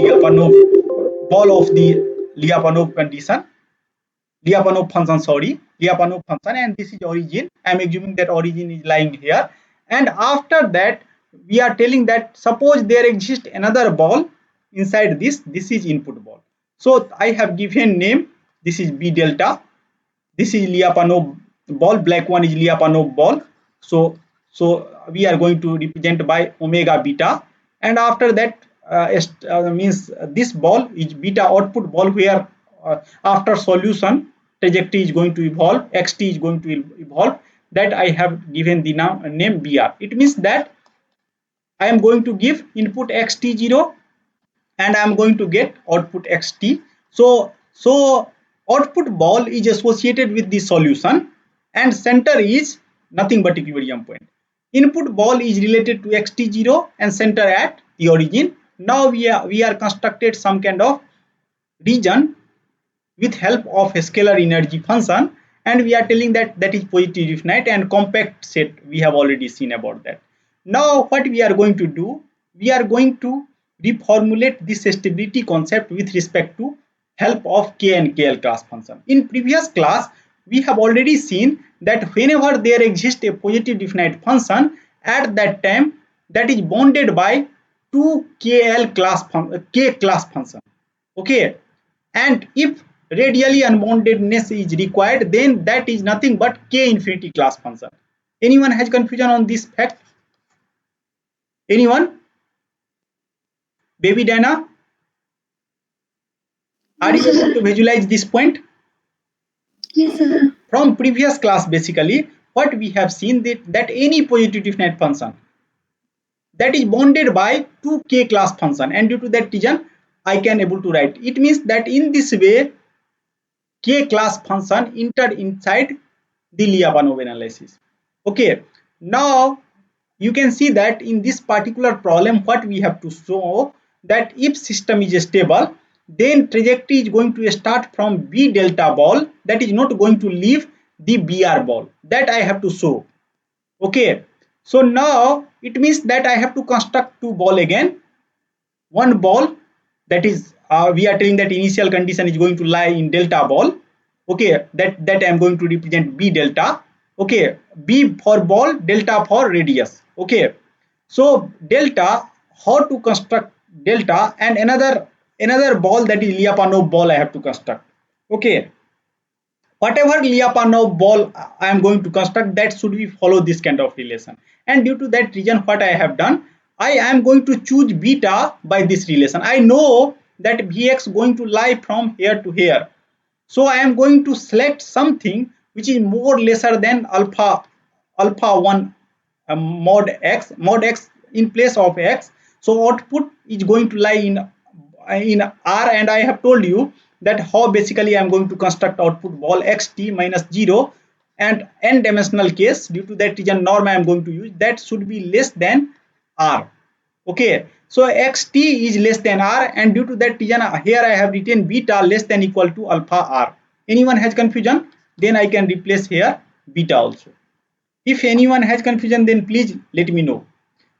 [SPEAKER 1] Lyapunov condition, Lyapunov function, Lyapunov function, and this is origin. I am assuming that origin is lying here. And after that, we are telling that suppose there exists another ball inside this. This is input ball. So I have given name. This is B delta. This is Lyapunov ball. Black one is Lyapunov ball. So we are going to represent by omega beta. And after that, means this ball is beta output ball, where after solution trajectory is going to evolve, xt is going to evolve, that I have given the name br. It means that I am going to give input xt0 and I am going to get output xt. So output ball is associated with the solution, and center is nothing but equilibrium point. Input ball is related to xt0 and center at the origin. Now we are constructed some kind of region with help of a scalar energy function, and we are telling that that is positive definite and compact set. We have already seen about that. Now what we are going to do, we are going to reformulate this stability concept with respect to help of K and KL class function. In previous class we have already seen that whenever there exists a positive definite function, at that time that is bounded by two KL class K class function. Okay, and if radially unboundedness is required, then that is nothing but K infinity class function. Anyone has confusion on this fact? Anyone? Baby Dana, are you able to visualize this point?
[SPEAKER 5] Yes, sir.
[SPEAKER 1] From previous class, basically what we have seen, that any positive definite function that is bounded by two K class function, and due to that reason I can able to write. It means that in this way K class function entered inside the Lyapunov analysis. Okay, now you can see that in this particular problem what we have to show, that if system is stable, then trajectory is going to start from B delta ball, that is not going to leave the BR ball, that I have to show. Okay, so now it means that I have to construct two ball again. One ball, that is we are telling that initial condition is going to lie in delta ball. Okay, that I am going to represent B delta. Okay, B for ball, delta for radius. Okay, so delta, how to construct delta, and another ball, that is Lyapunov ball, I have to construct. Okay, whatever Lyapunov ball I am going to construct, that should be follow this kind of relation. And due to that reason, what I have done, I am going to choose beta by this relation. I know that Vx going to lie from here to here. So I am going to select something which is more lesser than alpha 1 mod x in place of x. So output is going to lie in R, and I have told you that how basically I am going to construct output ball xt minus 0, and n dimensional case, due to that reason norm I am going to use, that should be less than R. Okay, so xt is less than R, and due to that reason here I have written beta less than equal to alpha R. Anyone has confusion? Then I can replace here beta also. If anyone has confusion, then please let me know.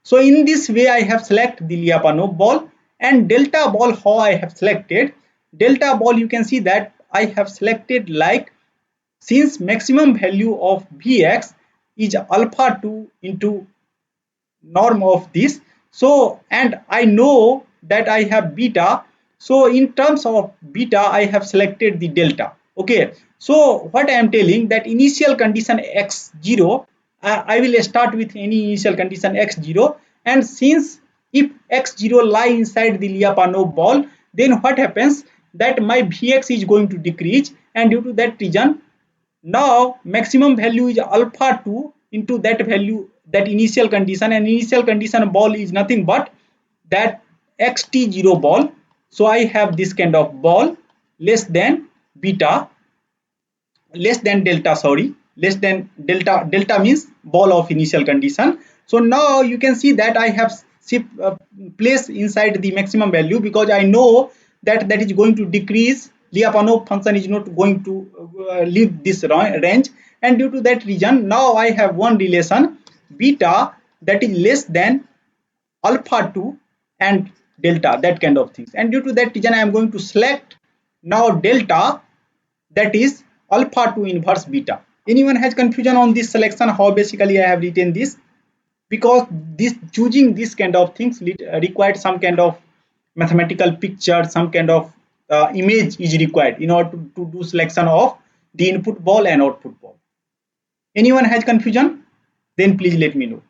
[SPEAKER 1] So in this way I have selected the Lyapunov ball. And delta ball, how I have selected delta ball, you can see that I have selected like, since maximum value of Vx is alpha 2 into norm of this. So, and I know that I have beta. So in terms of beta, I have selected the delta. Okay. So what I am telling, that initial condition x0, I will start with any initial condition x0, and since if x0 lie inside the Lyapunov ball, then what happens, that my Vx is going to decrease, and due to that reason, now maximum value is alpha 2 into that value, that initial condition, and initial condition ball is nothing but that xt0 ball. So I have this kind of ball less than beta, less than delta, sorry, less than delta. Delta means ball of initial condition. So now you can see that I have placed inside the maximum value, because I know that that is going to decrease. Lyapunov function is not going to leave this range, and due to that reason, now I have one relation beta that is less than alpha 2 and delta, that kind of things, and due to that reason I am going to select now delta, that is alpha 2 inverse beta. Anyone has confusion on this selection, how basically I have written this? Because this choosing this kind of things required some kind of mathematical picture, some kind of image is required in order to do selection of the input ball and output ball. Anyone has confusion? Then please let me know.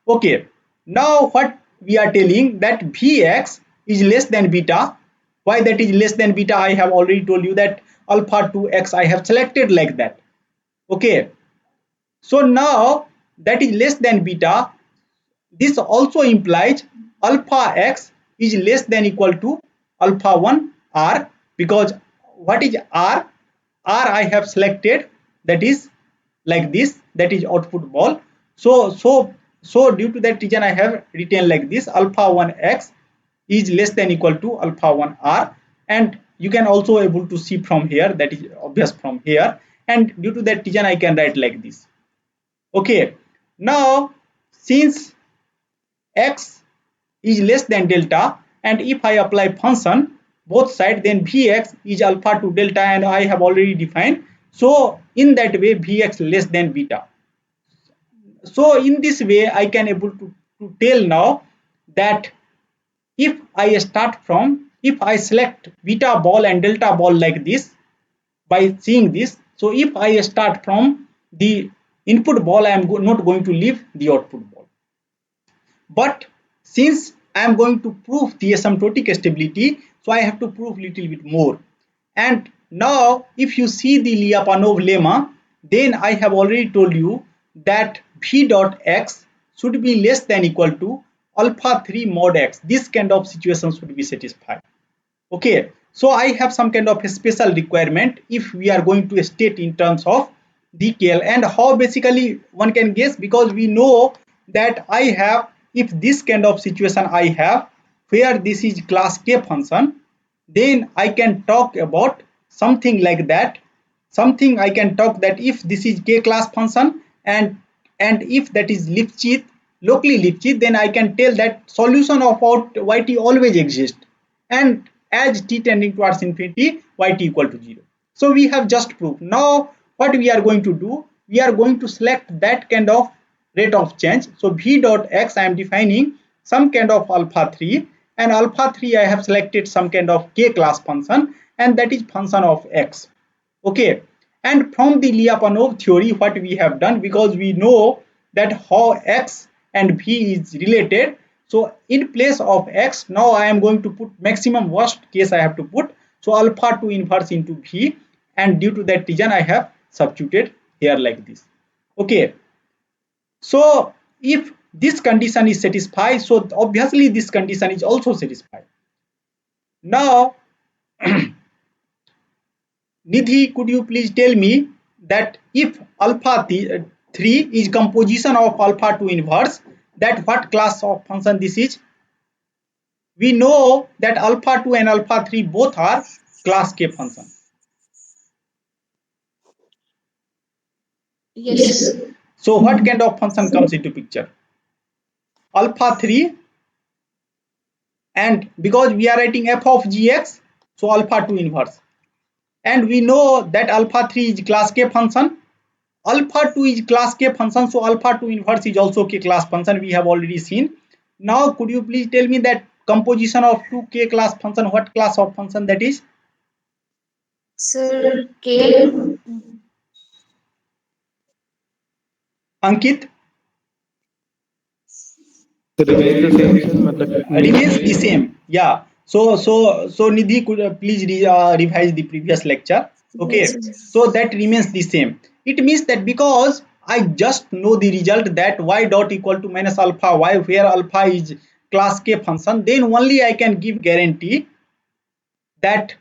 [SPEAKER 1] Okay, now what we are telling, that Vx is less than beta. Why that is less than beta? I have already told you that alpha 2x I have selected like that. Okay, so now that is less than beta. This also implies alpha x is less than equal to alpha 1 r, because what is r? R I have selected, that is like this, that is output ball. So due to that reason I have written like this, alpha 1 x is less than equal to alpha 1 r, and you can also able to see from here, that is obvious from here, and due to that reason I can write like this. Okay, now since x is less than delta, and if I apply function both sides, then Vx is alpha to delta, and I have already defined. So in that way Vx less than beta. So in this way I can able to tell now that if I select beta ball and delta ball like this, by seeing this, so if I start from the input ball, I am not going to leave the output ball. But since I am going to prove the asymptotic stability, so I have to prove little bit more. And now if you see the Lyapunov lemma, then I have already told you that V dot x should be less than equal to alpha 3 mod x. This kind of situation should be satisfied. Okay, so I have some kind of a special requirement if we are going to state in terms of DKL. And how basically one can guess, because we know that I have, if this kind of situation I have where this is class K function, then I can talk about something like that. Something I can talk that if this is K class function, and if that is Lipschitz, locally Lipschitz, then I can tell that solution of out yt always exists, and as t tending towards infinity, yt equal to 0. So we have just proved. Now what we are going to do, we are going to select that kind of rate of change. So V dot x I am defining some kind of alpha 3, and alpha 3 I have selected some kind of K class function, and that is function of x. Okay, and from the Lyapunov theory what we have done, because we know that how x and v is related, so in place of x now I am going to put maximum worst case I have to put, so alpha 2 inverse into v, and due to that reason I have substituted here like this. Okay, so if this condition is satisfied, so obviously this condition is also satisfied. Now Nidhi, could you please tell me that if alpha 3 is composition of alpha 2 inverse, that what class of function this is? We know that alpha 2 and alpha 3 both are class K function.
[SPEAKER 3] Yes.
[SPEAKER 1] So what kind of function comes into picture? Alpha 3, and because we are writing f of gx, so alpha 2 inverse. And we know that alpha 3 is class K function. alpha 2 is class K function, so alpha 2 inverse is also K class function, we have already seen. Now could you please tell me that composition of 2 K class function, what class of function that is?
[SPEAKER 3] Sir, KL.
[SPEAKER 1] Ankit?
[SPEAKER 4] So remains the same, sir. मतलब
[SPEAKER 1] Remains the
[SPEAKER 4] means
[SPEAKER 1] same, yeah. So Nidhi, could please revise the previous lecture.
[SPEAKER 3] Yes,
[SPEAKER 1] Okay,
[SPEAKER 3] sir.
[SPEAKER 1] so that remains the same. It means that because I just know the result that y dot equal to minus alpha y, where alpha is class K function, then only I can give guarantee that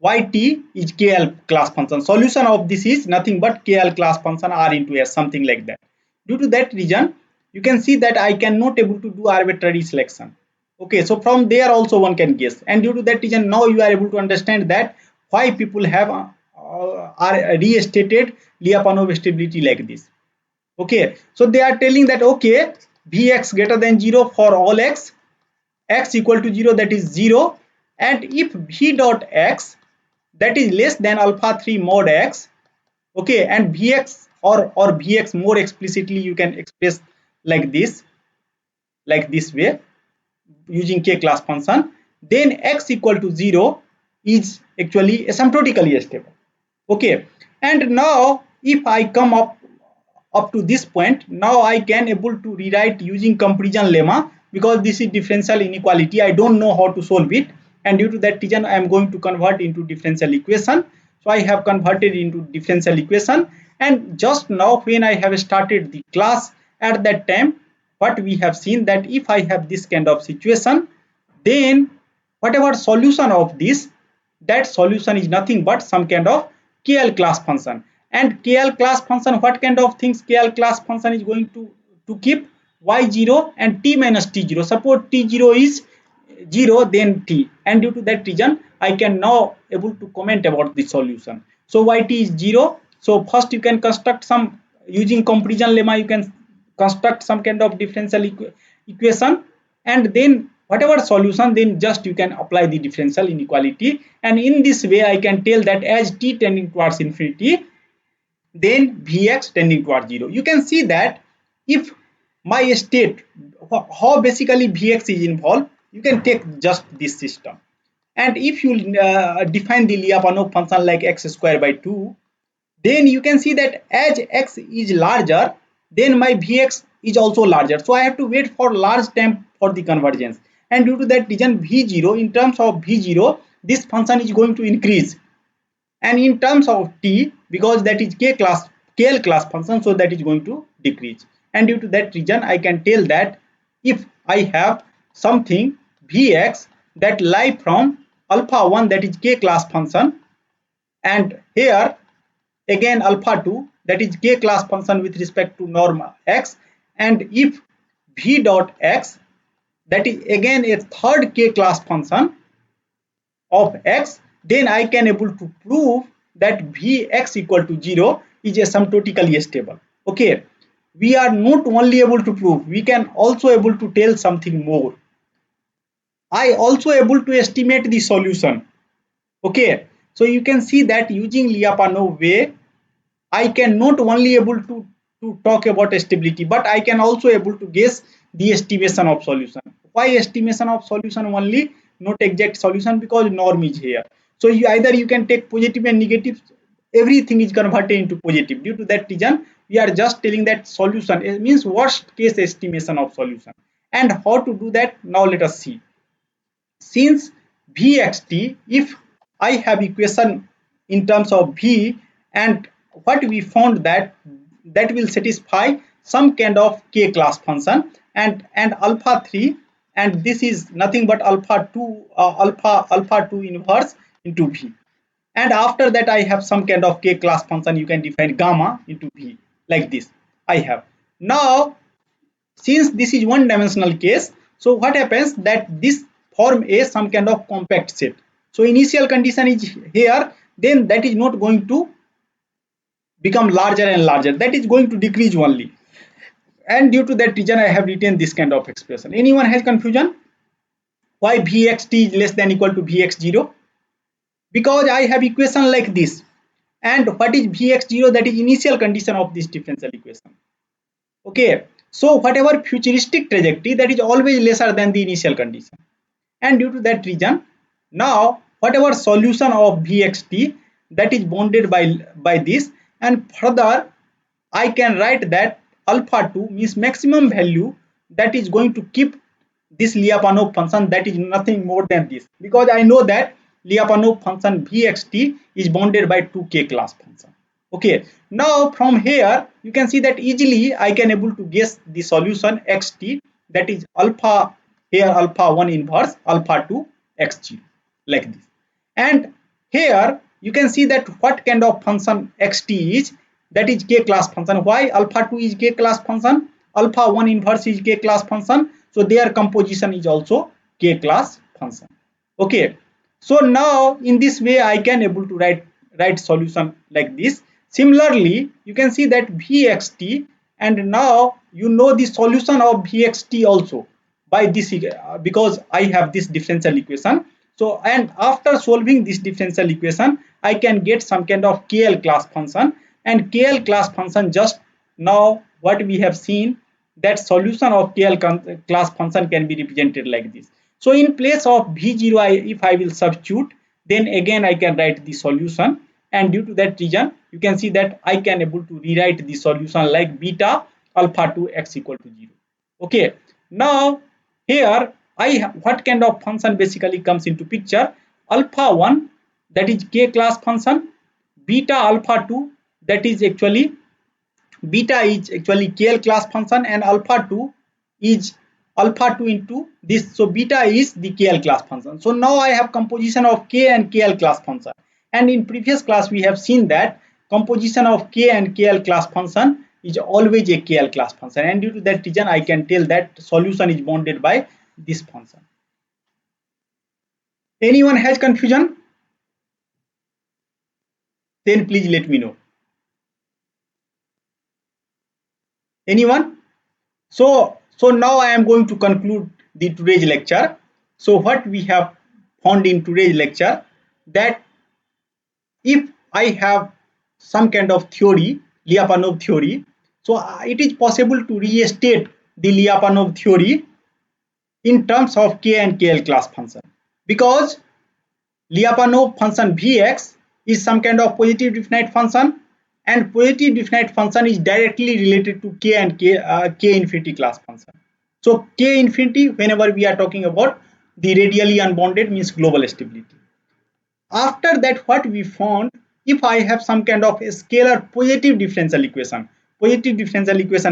[SPEAKER 1] yt is KL class function. Solution of this is nothing but KL class function R into S, something like that. Due to that reason, you can see that I cannot able to do arbitrary selection. Okay, so from there also one can guess, and due to that reason, now you are able to understand that why people have are restated Lyapunov stability like this. Okay, so they are telling that okay, Vx greater than 0 for all x equal to 0, that is 0, and if v dot x that is less than alpha 3 mod x, okay, and vx or vx more explicitly you can express like this way using k class function, then x equal to 0 is actually asymptotically stable. Okay, and now if I come up to this point, now I can able to rewrite using comparison lemma, because this is differential inequality, I don't know how to solve it, and due to that reason I am going to convert into differential equation. So I have converted into differential equation, and just now when I have started the class, at that time what we have seen that if I have this kind of situation, then whatever solution of this, that solution is nothing but some kind of KL class function. And KL class function, what kind of things KL class function is going to keep? Y0 and t minus t0. Suppose t0 is 0, then t, and due to that reason I can now able to comment about the solution. So yt is 0, so first you can construct some using comparison lemma, you can construct some kind of differential equation, and then whatever solution, then just you can apply the differential inequality, and in this way I can tell that as t tending towards infinity, then Vx tending towards 0. You can see that if my state, how basically Vx is involved, you can take just this system. And if you define the Lyapunov function like x square by 2, then you can see that as x is larger, then my Vx is also larger. So I have to wait for large time for the convergence. And due to that reason, V0, in terms of V0, this function is going to increase, and in terms of t, because that is KL class function, so that is going to decrease. And due to that reason I can tell that if I have something Vx that lie from alpha 1, that is K class function, and here again alpha 2, that is K class function with respect to norm x, and if V dot x, that is again a third K class function of x, then I can able to prove that Vx equal to 0 is asymptotically stable. Okay, we are not only able to prove, we can also able to tell something more. I also able to estimate the solution. Okay, so you can see that using Lyapunov way, I can not only able to talk about stability, but I can also able to guess the estimation of solution. Why estimation of solution only, not exact solution? Because norm is here. So you can take positive and negative, everything is converted into positive. Due to that reason, we are just telling that solution, it means worst case estimation of solution. And how to do that? Now let us see. Since Vxt, if I have equation in terms of V, and what we found that will satisfy some kind of K class function, and alpha 3, and this is nothing but alpha 2 alpha 2 inverse into V, and after that I have some kind of K class function, you can define gamma into V like this. I have now, since this is one dimensional case, so what happens that this form a some kind of compact set. So initial condition is here, then that is not going to become larger and larger, that is going to decrease only, and due to that reason I have written this kind of expression. Anyone has confusion why Vxt is less than equal to Vx0? Because I have equation like this, and what is Vx0? That is initial condition of this differential equation. Okay, so whatever futuristic trajectory, that is always lesser than the initial condition, and due to that reason, now whatever solution of Vxt, that is bounded by this, and further I can write that alpha 2 means maximum value that is going to keep this Lyapunov function, that is nothing more than this, because I know that Lyapunov function Vxt is bounded by 2k class function. Okay, now from here you can see that easily I can able to guess the solution xt, that is alpha, here alpha 1 inverse alpha 2 x0, like this. And here you can see that what kind of function xt is, that is k class function. Why? Alpha 2 is k class function, alpha 1 inverse is k class function, so their composition is also k class function. Okay, so now in this way I can able to write solution like this. Similarly you can see that Vxt, and now you know the solution of Vxt also by this, because I have this differential equation. So, and after solving this differential equation I can get some kind of KL class function, and KL class function, just now what we have seen, that solution of KL class function can be represented like this. So in place of V0, if I will substitute, then again I can write the solution, and due to that reason you can see that I can able to rewrite the solution like beta alpha 2 x equal to 0. Okay, now here what kind of function basically comes into picture? Alpha 1, that is k class function, beta alpha 2, that is actually beta is actually KL class function, and alpha 2 is alpha 2 into this, so beta is the KL class function. So now I have composition of K and KL class function, and in previous class we have seen that composition of K and KL class function is always a KL class function, and due to that reason I can tell that solution is bounded by this function. Anyone has confusion? Then please let me know. Anyone? So now I am going to conclude the today's lecture. So what we have found in today's lecture, that if I have some kind of theory, Lyapunov theory, so it is possible to restate the Lyapunov theory in terms of K and KL class function, because Lyapunov function Vx is some kind of positive definite function, and positive definite function is directly related to K and K infinity class function. So K infinity, whenever we are talking about the radially unbounded, means global stability. After that, what we found, if I have some kind of a scalar positive differential equation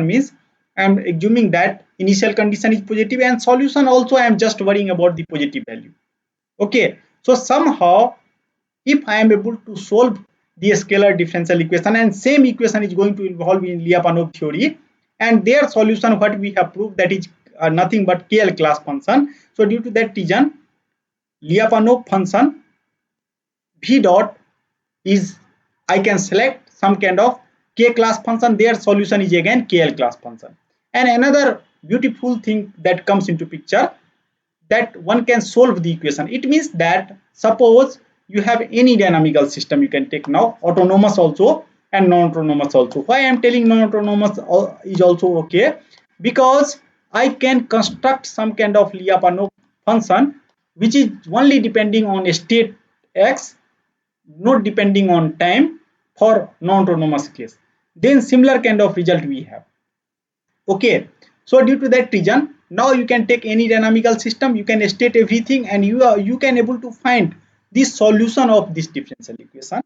[SPEAKER 1] means I am assuming that initial condition is positive, and solution also I am just worrying about the positive value. Okay, so somehow if I am able to solve the scalar differential equation, and same equation is going to involve in Lyapunov theory, and their solution, what we have proved, that is nothing but KL class function. So due to that reason, Lyapunov function V dot is, I can select some kind of K class function, their solution is again KL class function. And another beautiful thing that comes into picture, that one can solve the equation. It means that suppose you have any dynamical system, you can take now autonomous also and non-autonomous also. Why I am telling non-autonomous is also okay? Because I can construct some kind of Lyapunov function which is only depending on state x, not depending on time, for non-autonomous case. Then similar kind of result we have. Okay, so due to that reason, now you can take any dynamical system, you can state everything, and you can able to find the solution of this differential equation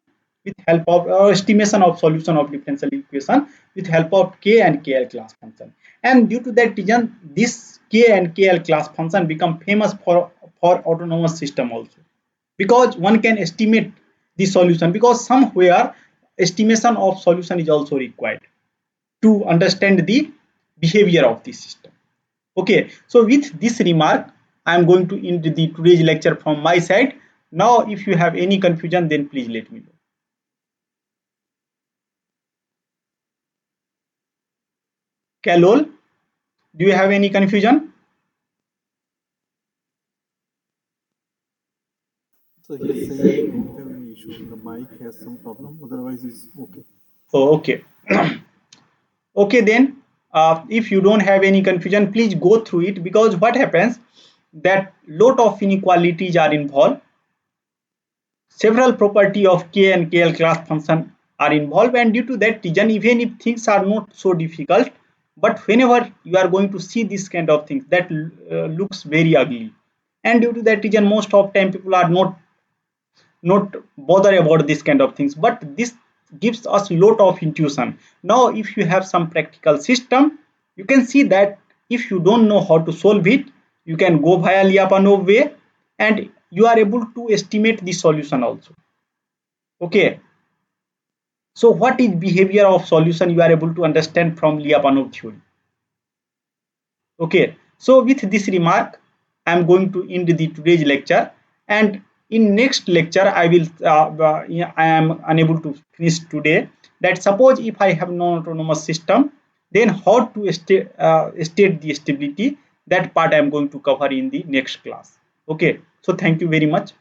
[SPEAKER 1] with help of estimation of solution of differential equation with help of K and KL class function. And due to that reason, this K and KL class function become famous for autonomous system also, because one can estimate the solution, because somewhere estimation of solution is also required to understand the behavior of the system. Okay, so with this remark, I am going to end the today's lecture from my side. Now, if you have any confusion, then please let me know. Kalol, do you have any confusion?
[SPEAKER 2] So he's saying he don't have any issue. The mic has some problem. Otherwise, it's okay.
[SPEAKER 1] Oh, okay. Okay, then if you don't have any confusion, please go through it, because what happens that lot of inequalities are involved. Several property of K and KL class function are involved, and due to that reason, even if things are not so difficult, but whenever you are going to see this kind of things, that looks very ugly, and due to that reason, most of time people are not bother about this kind of things, but this gives us lot of intuition. Now if you have some practical system, you can see that if you don't know how to solve it, you can go via Lyapunov way, and you are able to estimate the solution also. Okay, so what is behavior of solution, you are able to understand from Lyapunov theory. Okay, so with this remark, I am going to end the today's lecture, and in next lecture I will I am unable to finish today, that suppose if I have non-autonomous system, then how to state the stability. That part I am going to cover in the next class. Okay, so thank you very much.